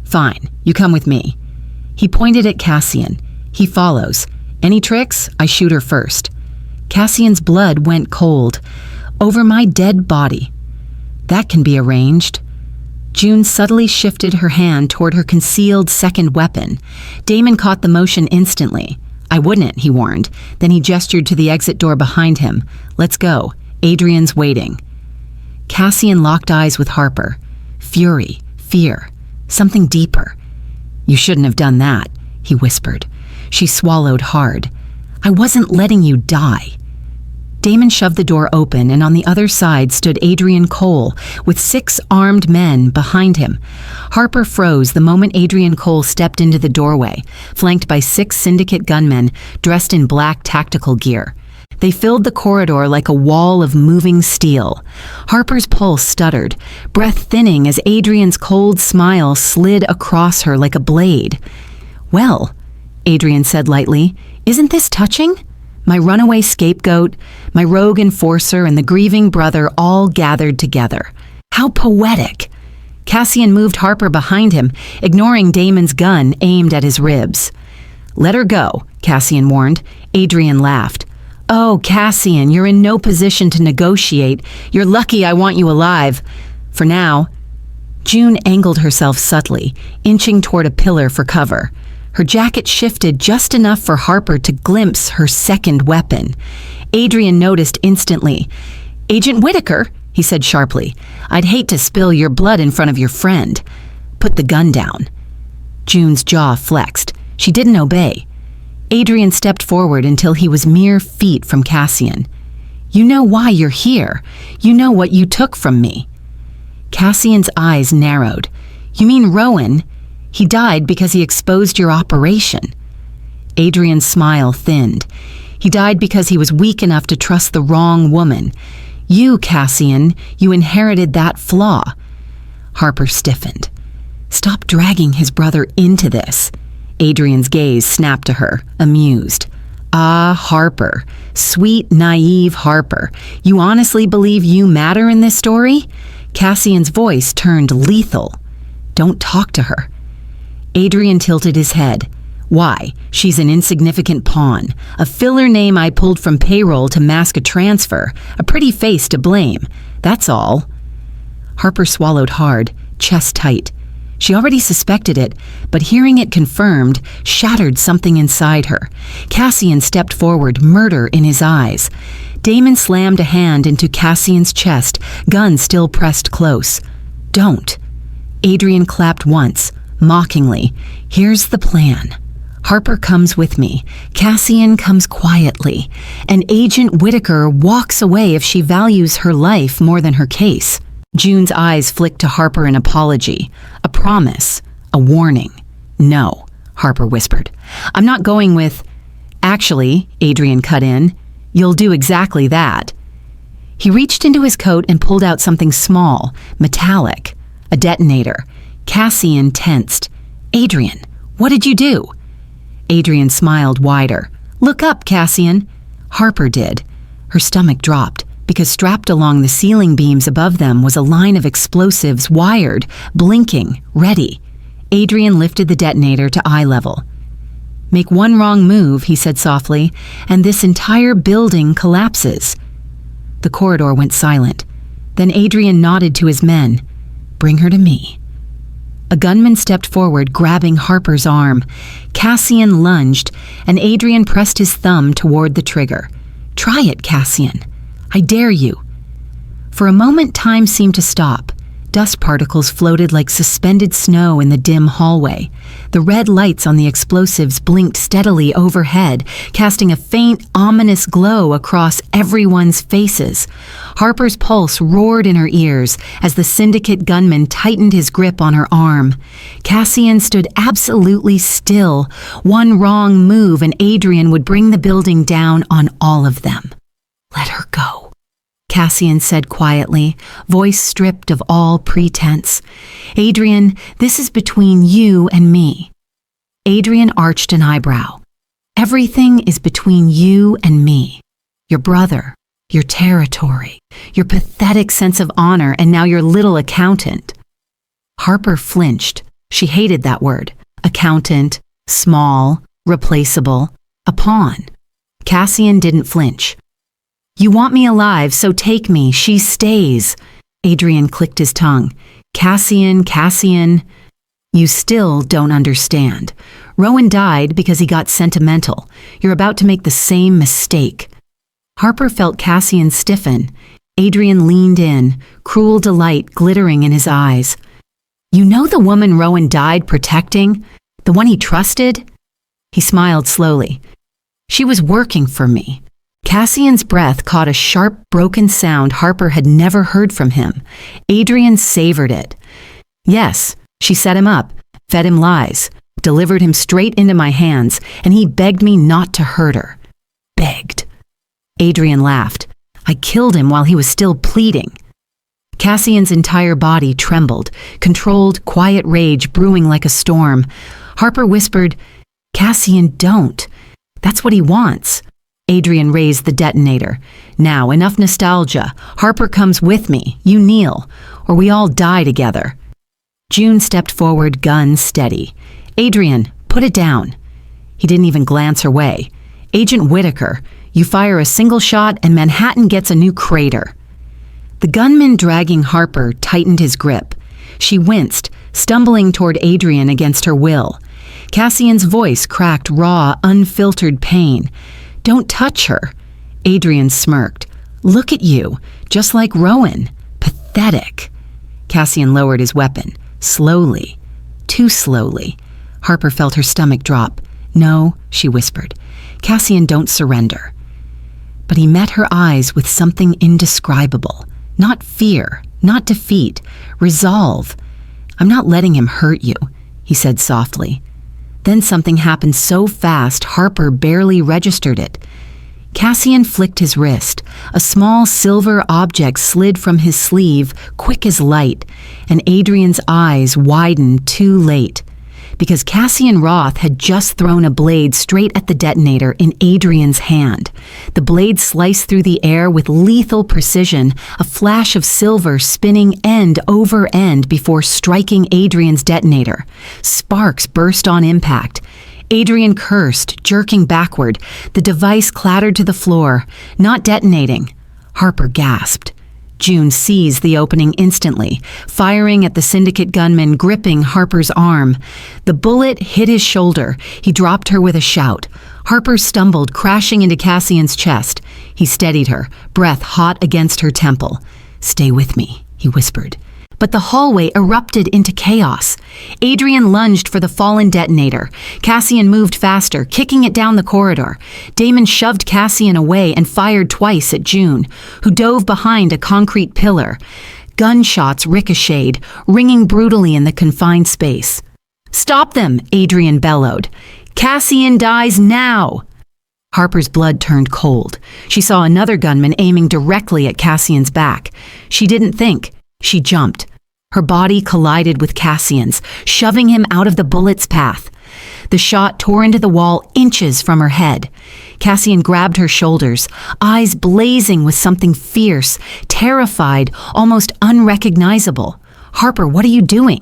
"Fine, you come with me." He pointed at Cassian. "He follows. Any tricks? I shoot her first." Cassian's blood went cold. "Over my dead body." "That can be arranged." June subtly shifted her hand toward her concealed second weapon. Damon caught the motion instantly. "I wouldn't," he warned. Then he gestured to the exit door behind him. "Let's go. Adrian's waiting." Cassian locked eyes with Harper. Fury, fear, something deeper. "You shouldn't have done that," he whispered. She swallowed hard. "I wasn't letting you die." Damon shoved the door open, and on the other side stood Adrian Cole, with 6 armed men behind him. Harper froze the moment Adrian Cole stepped into the doorway, flanked by 6 syndicate gunmen dressed in black tactical gear. They filled the corridor like a wall of moving steel. Harper's pulse stuttered, breath thinning as Adrian's cold smile slid across her like a blade. "Well," Adrian said lightly, "isn't this touching? My runaway scapegoat, my rogue enforcer, and the grieving brother all gathered together. How poetic!" Cassian moved Harper behind him, ignoring Damon's gun aimed at his ribs. "Let her go," Cassian warned. Adrian laughed. "Oh, Cassian, you're in no position to negotiate. You're lucky I want you alive. For now." June angled herself subtly, inching toward a pillar for cover. Her jacket shifted just enough for Harper to glimpse her second weapon. Adrian noticed instantly. "Agent Whitaker," he said sharply, "I'd hate to spill your blood in front of your friend. Put the gun down." June's jaw flexed. She didn't obey. Adrian stepped forward until he was mere feet from Cassian. "You know why you're here. You know what you took from me." Cassian's eyes narrowed. "You mean Rowan? He died because he exposed your operation." Adrian's smile thinned. "He died because he was weak enough to trust the wrong woman. You, Cassian, you inherited that flaw." Harper stiffened. "Stop dragging his brother into this." Adrian's gaze snapped to her, amused. "Ah, Harper. Sweet, naive Harper. You honestly believe you matter in this story?" Cassian's voice turned lethal. "Don't talk to her." Adrian tilted his head. "Why? She's an insignificant pawn. A filler name I pulled from payroll to mask a transfer. A pretty face to blame. That's all." Harper swallowed hard, chest tight. She already suspected it, but hearing it confirmed shattered something inside her. Cassian stepped forward, murder in his eyes. Damon slammed a hand into Cassian's chest, gun still pressed close. "Don't." Adrian clapped once, mockingly. "Here's the plan. Harper comes with me. Cassian comes quietly. And Agent Whitaker walks away if she values her life more than her case." June's eyes flicked to Harper in apology. A promise. A warning. "No," Harper whispered. "I'm not going with—" "Actually," Adrian cut in, "you'll do exactly that." He reached into his coat and pulled out something small, metallic. A detonator. Cassian tensed. "Adrian, what did you do?" Adrian smiled wider. "Look up, Cassian." Harper did. Her stomach dropped, because strapped along the ceiling beams above them was a line of explosives wired, blinking, ready. Adrian lifted the detonator to eye level. "Make one wrong move," he said softly, "and this entire building collapses." The corridor went silent. Then Adrian nodded to his men. "Bring her to me." A gunman stepped forward, grabbing Harper's arm. Cassian lunged, and Adrian pressed his thumb toward the trigger. "Try it, Cassian. I dare you." For a moment, time seemed to stop. Dust particles floated like suspended snow in the dim hallway. The red lights on the explosives blinked steadily overhead, casting a faint, ominous glow across everyone's faces. Harper's pulse roared in her ears as the syndicate gunman tightened his grip on her arm. Cassian stood absolutely still. One wrong move and Adrian would bring the building down on all of them. "Let her go," Cassian said quietly, voice stripped of all pretense. "Adrian, this is between you and me." Adrian arched an eyebrow. "Everything is between you and me. Your brother, your territory, your pathetic sense of honor, and now your little accountant." Harper flinched. She hated that word. Accountant, small, replaceable, a pawn. Cassian didn't flinch. "You want me alive, so take me. She stays." Adrian clicked his tongue. Cassian. You still don't understand. Rowan died because he got sentimental. You're about to make the same mistake. Harper felt Cassian stiffen. Adrian leaned in, cruel delight glittering in his eyes. You know the woman Rowan died protecting? The one he trusted? He smiled slowly. She was working for me. Cassian's breath caught a sharp, broken sound Harper had never heard from him. Adrian savored it. Yes, she set him up, fed him lies, delivered him straight into my hands, and he begged me not to hurt her. Begged. Adrian laughed. I killed him while he was still pleading. Cassian's entire body trembled, controlled, quiet rage brewing like a storm. Harper whispered, Cassian, don't. That's what he wants. Adrian raised the detonator. Now, enough nostalgia. Harper comes with me. You kneel, or we all die together. June stepped forward, gun steady. Adrian, put it down. He didn't even glance her way. Agent Whitaker, you fire a single shot and Manhattan gets a new crater. The gunman dragging Harper tightened his grip. She winced, stumbling toward Adrian against her will. Cassian's voice cracked raw, unfiltered pain. Don't touch her. Adrian smirked. Look at you, just like Rowan. Pathetic. Cassian lowered his weapon, slowly, too slowly. Harper felt her stomach drop. No, she whispered. Cassian, don't surrender. But he met her eyes with something indescribable. Not fear, not defeat, resolve. I'm not letting him hurt you, he said softly. Then something happened so fast Harper barely registered it. Cassian flicked his wrist. A small silver object slid from his sleeve, quick as light, and Adrian's eyes widened too late. Because Cassian Roth had just thrown a blade straight at the detonator in Adrian's hand. The blade sliced through the air with lethal precision, a flash of silver spinning end over end before striking Adrian's detonator. Sparks burst on impact. Adrian cursed, jerking backward. The device clattered to the floor, not detonating. Harper gasped. June seized the opening instantly, firing at the syndicate gunman gripping Harper's arm. The bullet hit his shoulder. He dropped her with a shout. Harper stumbled, crashing into Cassian's chest. He steadied her, breath hot against her temple. Stay with me, he whispered. But the hallway erupted into chaos. Adrian lunged for the fallen detonator. Cassian moved faster, kicking it down the corridor. Damon shoved Cassian away and fired twice at June, who dove behind a concrete pillar. Gunshots ricocheted, ringing brutally in the confined space. Stop them, Adrian bellowed. Cassian dies now. Harper's blood turned cold. She saw another gunman aiming directly at Cassian's back. She didn't think. She jumped. Her body collided with Cassian's, shoving him out of the bullet's path. The shot tore into the wall inches from her head. Cassian grabbed her shoulders, eyes blazing with something fierce, terrified, almost unrecognizable. Harper, what are you doing?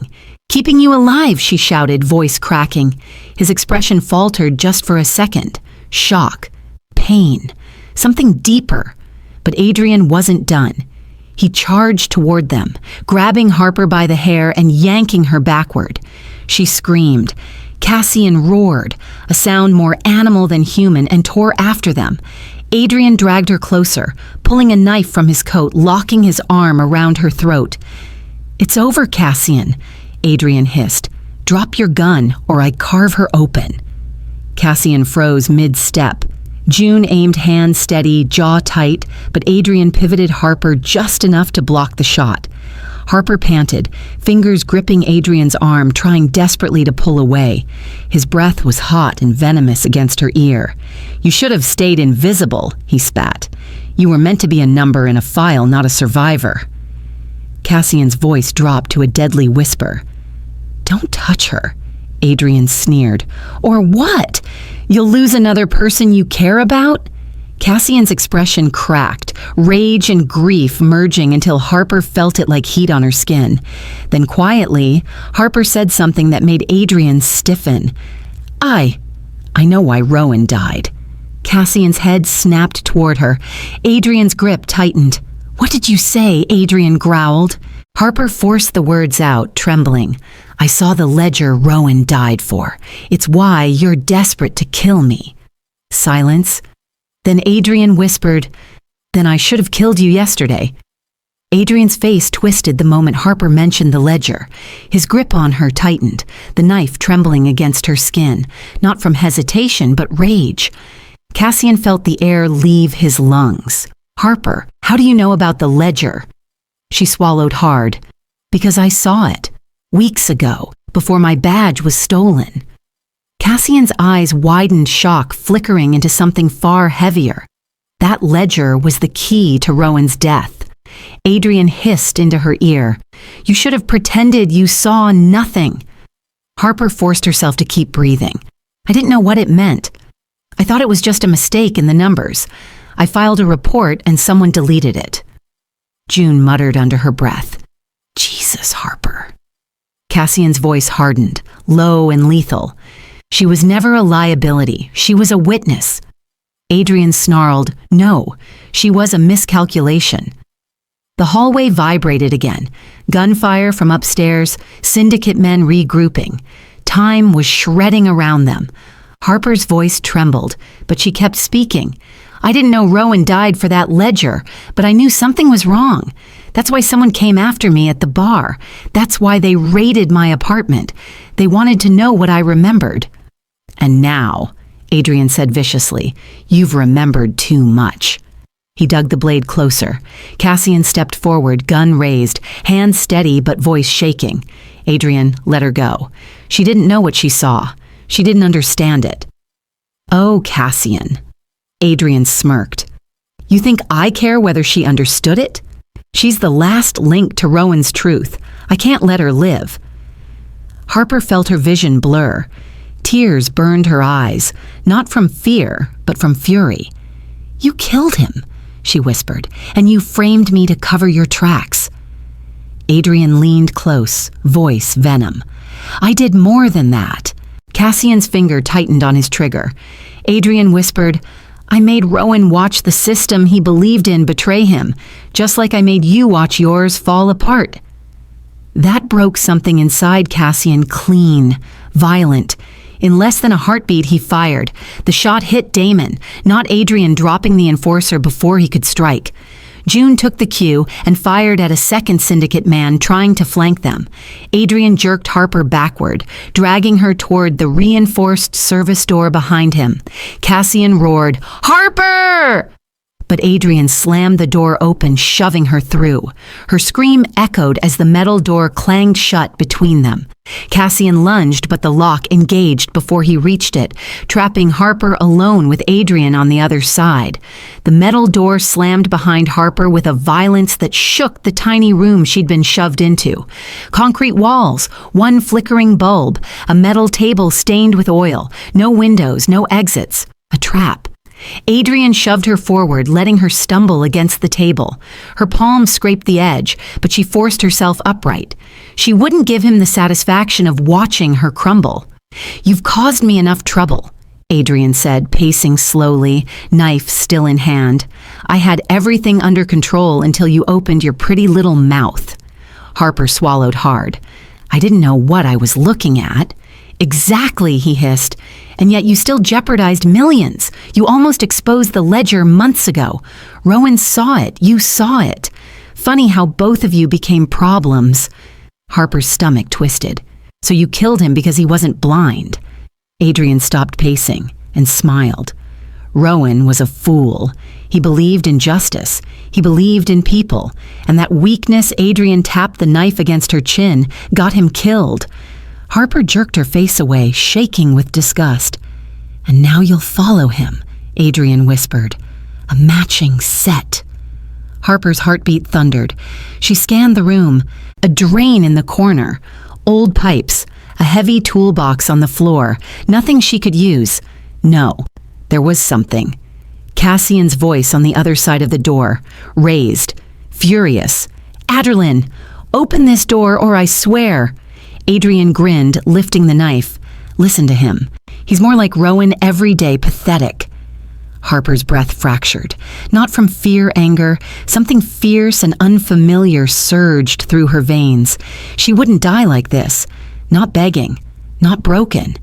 Keeping you alive, she shouted, voice cracking. His expression faltered just for a second. Shock. Pain. Something deeper. But Adrian wasn't done. He charged toward them, grabbing Harper by the hair and yanking her backward. She screamed. Cassian roared, a sound more animal than human, and tore after them. Adrian dragged her closer, pulling a knife from his coat, locking his arm around her throat. It's over, Cassian, Adrian hissed. Drop your gun, or I carve her open. Cassian froze mid-step. June aimed hand steady, jaw tight, but Adrian pivoted Harper just enough to block the shot. Harper panted, fingers gripping Adrian's arm, trying desperately to pull away. His breath was hot and venomous against her ear. You should have stayed invisible, he spat. You were meant to be a number in a file, not a survivor. Cassian's voice dropped to a deadly whisper. Don't touch her, Adrian sneered. Or what? You'll lose another person you care about? Cassian's expression cracked, rage and grief merging until Harper felt it like heat on her skin. Then quietly, Harper said something that made Adrian stiffen. I know why Rowan died. Cassian's head snapped toward her. Adrian's grip tightened. "What did you say?" Adrian growled. Harper forced the words out, trembling. "I saw the ledger Rowan died for. It's why you're desperate to kill me." Silence. Then Adrian whispered, "Then I should have killed you yesterday." Adrian's face twisted the moment Harper mentioned the ledger. His grip on her tightened, the knife trembling against her skin, not from hesitation but rage. Cassian felt the air leave his lungs. "Harper, how do you know about the ledger?" She swallowed hard. "Because I saw it. Weeks ago, before my badge was stolen." Cassian's eyes widened, shock flickering into something far heavier. That ledger was the key to Rowan's death. Adrian hissed into her ear, "You should have pretended you saw nothing." Harper forced herself to keep breathing. "I didn't know what it meant. I thought it was just a mistake in the numbers. I filed a report and someone deleted it." June muttered under her breath, "Jesus, Harper." Cassian's voice hardened, low and lethal. "She was never a liability. She was a witness." Adrian snarled, "No, she was a miscalculation." The hallway vibrated again. Gunfire from upstairs, syndicate men regrouping. Time was shredding around them. Harper's voice trembled, but she kept speaking. "I didn't know Rowan died for that ledger, but I knew something was wrong. That's why someone came after me at the bar. That's why they raided my apartment. They wanted to know what I remembered." "And now," Adrian said viciously, "you've remembered too much." He dug the blade closer. Cassian stepped forward, gun raised, hand steady but voice shaking. Adrian let her go. She didn't know what she saw. She didn't understand it. "Oh, Cassian." Adrian smirked. "You think I care whether she understood it? She's the last link to Rowan's truth. I can't let her live." Harper felt her vision blur. Tears burned her eyes, not from fear, but from fury. "You killed him," she whispered, "and you framed me to cover your tracks." Adrian leaned close, voice venom. "I did more than that." Cassian's finger tightened on his trigger. Adrian whispered, "I made Rowan watch the system he believed in betray him, just like I made you watch yours fall apart." That broke something inside Cassian clean, violent. In less than a heartbeat, he fired. The shot hit Damon, not Adrian dropping the enforcer before he could strike. June took the cue and fired at a second syndicate man trying to flank them. Adrian jerked Harper backward, dragging her toward the reinforced service door behind him. Cassian roared, "Harper!" But Adrian slammed the door open, shoving her through. Her scream echoed as the metal door clanged shut between them. Cassian lunged, but the lock engaged before he reached it, trapping Harper alone with Adrian on the other side. The metal door slammed behind Harper with a violence that shook the tiny room she'd been shoved into. Concrete walls, one flickering bulb, a metal table stained with oil, no windows, no exits, a trap. Adrian shoved her forward, letting her stumble against the table. Her palms scraped the edge, but she forced herself upright. She wouldn't give him the satisfaction of watching her crumble. "You've caused me enough trouble," Adrian said, pacing slowly, knife still in hand. "I had everything under control until you opened your pretty little mouth." Harper swallowed hard. "I didn't know what I was looking at." "Exactly," he hissed. "And yet you still jeopardized millions. You almost exposed the ledger months ago. Rowan saw it. You saw it. Funny how both of you became problems." Harper's stomach twisted. "So you killed him because he wasn't blind." Adrian stopped pacing and smiled. Rowan was a fool. He believed in justice. He believed in people. And that weakness Adrian tapped the knife against her chin got him killed. Harper jerked her face away, shaking with disgust. "And now you'll follow him," Adrian whispered. "A matching set." Harper's heartbeat thundered. She scanned the room. A drain in the corner. Old pipes. A heavy toolbox on the floor. Nothing she could use. No, there was something. Cassian's voice on the other side of the door, raised, furious. "Adderlyn, open this door or I swear." Adrian grinned, lifting the knife. "Listen to him. He's more like Rowan every day, pathetic." Harper's breath fractured. Not from fear, anger. Something fierce and unfamiliar surged through her veins. She wouldn't die like this. Not begging. Not broken.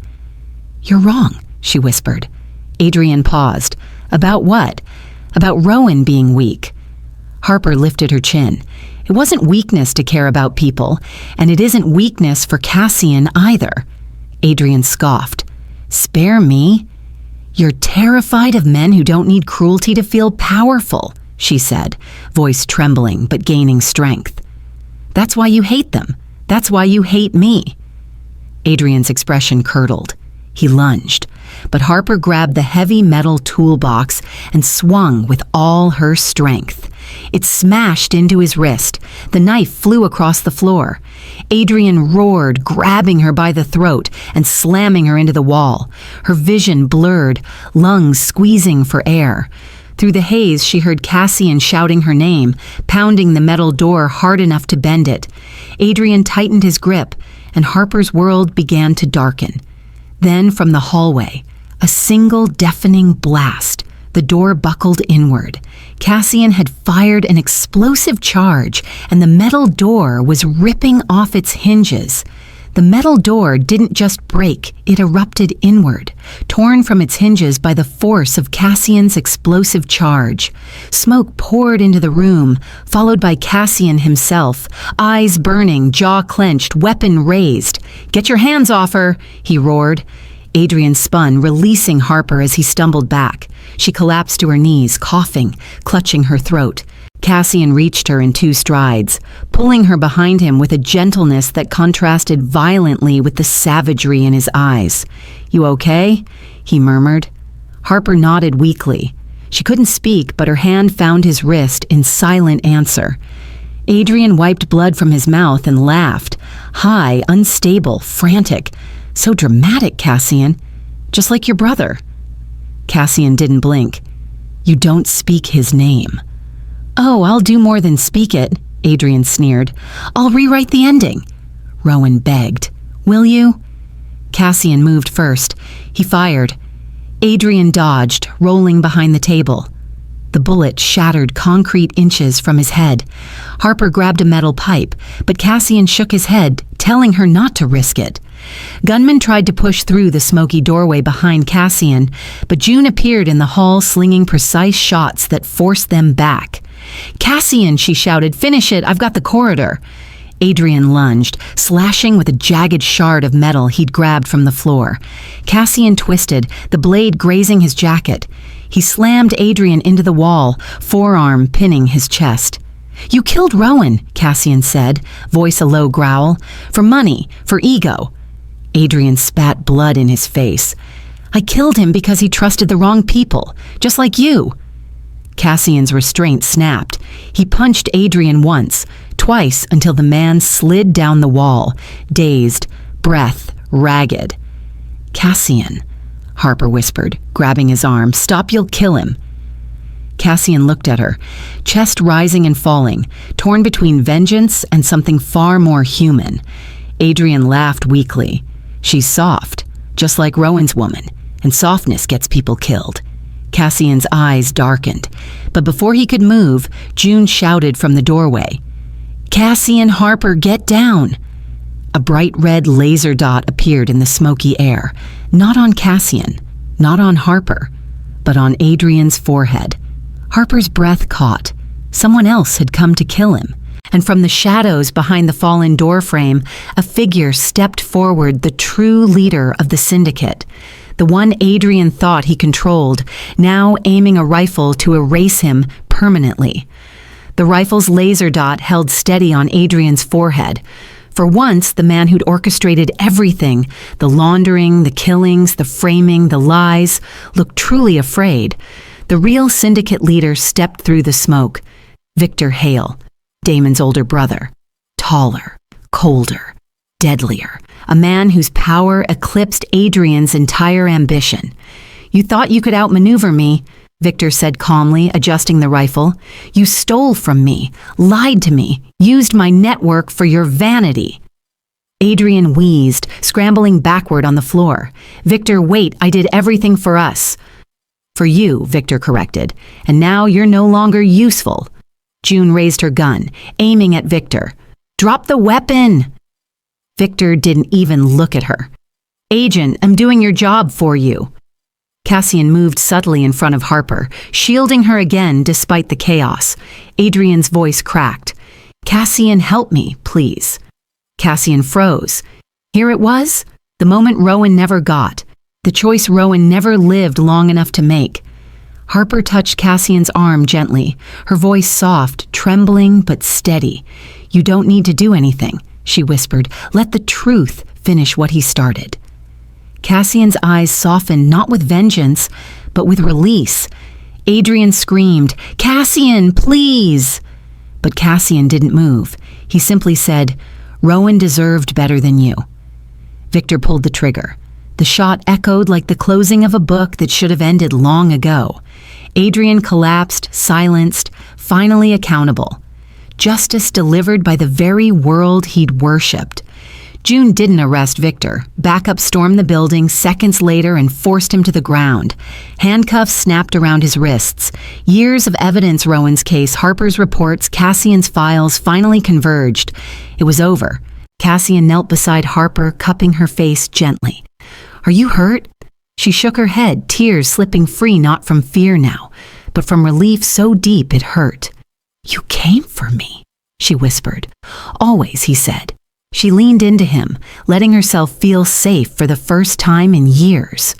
"You're wrong," she whispered. Adrian paused. "About what?" "About Rowan being weak." Harper lifted her chin. It wasn't weakness to care about people, and it isn't weakness for Cassian either. Adrian scoffed. "Spare me? You're terrified of men who don't need cruelty to feel powerful," she said, voice trembling but gaining strength. "That's why you hate them. That's why you hate me." Adrian's expression curdled. He lunged, but Harper grabbed the heavy metal toolbox and swung with all her strength. It smashed into his wrist. The knife flew across the floor. Adrian roared, grabbing her by the throat and slamming her into the wall. Her vision blurred, lungs squeezing for air. Through the haze, she heard Cassian shouting her name, pounding the metal door hard enough to bend it. Adrian tightened his grip, and Harper's world began to darken. Then, from the hallway, a single deafening blast. The door buckled inward. Cassian had fired an explosive charge, and the metal door was ripping off its hinges. The metal door didn't just break, it erupted inward, torn from its hinges by the force of Cassian's explosive charge. Smoke poured into the room, followed by Cassian himself, eyes burning, jaw clenched, weapon raised. "Get your hands off her," he roared. Adrian spun, releasing Harper as he stumbled back. She collapsed to her knees, coughing, clutching her throat. Cassian reached her in 2 strides, pulling her behind him with a gentleness that contrasted violently with the savagery in his eyes. "You okay?" he murmured. Harper nodded weakly. She couldn't speak, but her hand found his wrist in silent answer. Adrian wiped blood from his mouth and laughed, high, unstable, frantic. "So dramatic, Cassian. Just like your brother." Cassian didn't blink. "You don't speak his name." "Oh, I'll do more than speak it," Adrian sneered. "I'll rewrite the ending." Rowan begged. "Will you?" Cassian moved first. He fired. Adrian dodged, rolling behind the table. The bullet shattered concrete inches from his head. Harper grabbed a metal pipe, but Cassian shook his head, telling her not to risk it. Gunmen tried to push through the smoky doorway behind Cassian, but June appeared in the hall slinging precise shots that forced them back. "Cassian," she shouted, "finish it, I've got the corridor." Adrian lunged, slashing with a jagged shard of metal he'd grabbed from the floor. Cassian twisted, the blade grazing his jacket. He slammed Adrian into the wall, forearm pinning his chest. "You killed Rowan," Cassian said, voice a low growl. "For money, for ego." Adrian spat blood in his face. "I killed him because he trusted the wrong people, just like you." Cassian's restraint snapped. He punched Adrian once, twice until the man slid down the wall, dazed, breath ragged. "Cassian," Harper whispered, grabbing his arm. "Stop, you'll kill him." Cassian looked at her, chest rising and falling, torn between vengeance and something far more human. Adrian laughed weakly. "She's soft, just like Rowan's woman, and softness gets people killed." Cassian's eyes darkened, but before he could move, June shouted from the doorway, "Cassian, Harper, get down!" A bright red laser dot appeared in the smoky air, not on Cassian, not on Harper, but on Adrian's forehead. Harper's breath caught. Someone else had come to kill him, and from the shadows behind the fallen doorframe, a figure stepped forward, the true leader of the syndicate. The one Adrian thought he controlled, now aiming a rifle to erase him permanently. The rifle's laser dot held steady on Adrian's forehead. For once, the man who'd orchestrated everything, the laundering, the killings, the framing, the lies, looked truly afraid. The real syndicate leader stepped through the smoke. Victor Hale, Damon's older brother. Taller, colder, deadlier. A man whose power eclipsed Adrian's entire ambition. "You thought you could outmaneuver me," Victor said calmly, adjusting the rifle. "You stole from me, lied to me, used my network for your vanity." Adrian wheezed, scrambling backward on the floor. "Victor, wait, I did everything for us." For you, Victor corrected. And now you're no longer useful. June raised her gun, aiming at Victor. Drop the weapon! Victor didn't even look at her. Agent, I'm doing your job for you. Cassian moved subtly in front of Harper, shielding her again despite the chaos. Adrian's voice cracked. Cassian, help me, please. Cassian froze. Here it was, the moment Rowan never got, the choice Rowan never lived long enough to make. Harper touched Cassian's arm gently, her voice soft, trembling but steady. You don't need to do anything, she whispered. Let the truth finish what he started. Cassian's eyes softened not with vengeance, but with release. Adrian screamed, Cassian, please! But Cassian didn't move. He simply said, Rowan deserved better than you. Victor pulled the trigger. The shot echoed like the closing of a book that should have ended long ago. Adrian collapsed, silenced, finally accountable. Justice delivered by the very world he'd worshipped. June didn't arrest Victor. Backup stormed the building seconds later and forced him to the ground. Handcuffs snapped around his wrists. Years of evidence Rowan's case, Harper's reports, Cassian's files finally converged. It was over. Cassian knelt beside Harper, cupping her face gently. Are you hurt? She shook her head, tears slipping free not from fear now, but from relief so deep it hurt. You came for me, she whispered. Always, he said. She leaned into him, letting herself feel safe for the first time in years.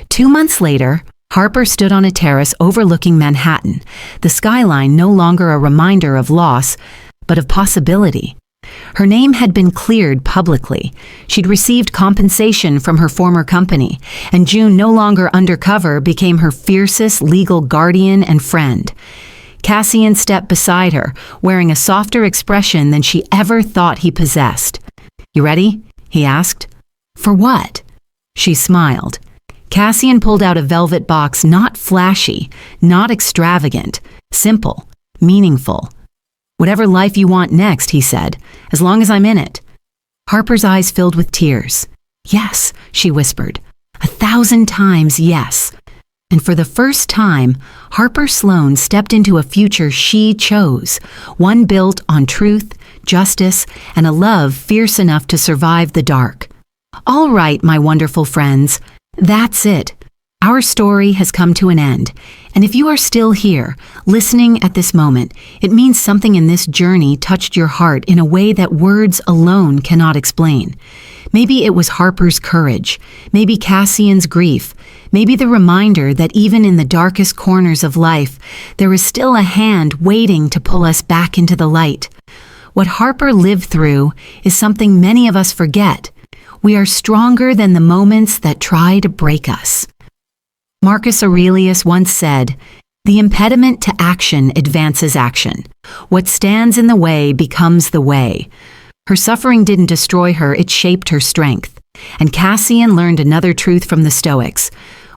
2 months later, Harper stood on a terrace overlooking Manhattan, the skyline no longer a reminder of loss, but of possibility. Her name had been cleared publicly. She'd received compensation from her former company, and June, no longer undercover, became her fiercest legal guardian and friend. Cassian stepped beside her, wearing a softer expression than she ever thought he possessed. You ready? He asked. For what? She smiled. Cassian pulled out a velvet box, not flashy, not extravagant, simple, meaningful. Whatever life you want next, he said, as long as I'm in it. Harper's eyes filled with tears. Yes, she whispered. 1,000 times yes. And for the first time, Harper Sloan stepped into a future she chose, one built on truth, justice, and a love fierce enough to survive the dark. All right, my wonderful friends, that's it. Our story has come to an end, and if you are still here, listening at this moment, it means something in this journey touched your heart in a way that words alone cannot explain. Maybe it was Harper's courage, maybe Cassian's grief, maybe the reminder that even in the darkest corners of life, there is still a hand waiting to pull us back into the light. What Harper lived through is something many of us forget. We are stronger than the moments that try to break us. Marcus Aurelius once said, "The impediment to action advances action. What stands in the way becomes the way." Her suffering didn't destroy her, it shaped her strength. And Cassian learned another truth from the Stoics.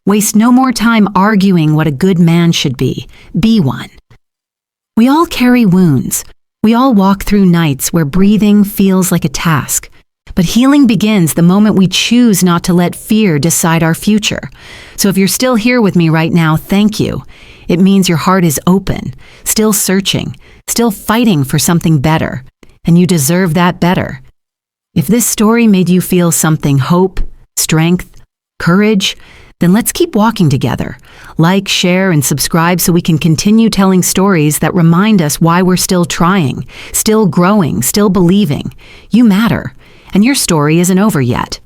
Waste no more time arguing what a good man should be. Be one. We all carry wounds. We all walk through nights where breathing feels like a task. But healing begins the moment we choose not to let fear decide our future. So if you're still here with me right now, thank you. It means your heart is open, still searching, still fighting for something better. And you deserve that better. If this story made you feel something, hope, strength, courage, then let's keep walking together. Like, share, and subscribe so we can continue telling stories that remind us why we're still trying, still growing, still believing. You matter, and your story isn't over yet.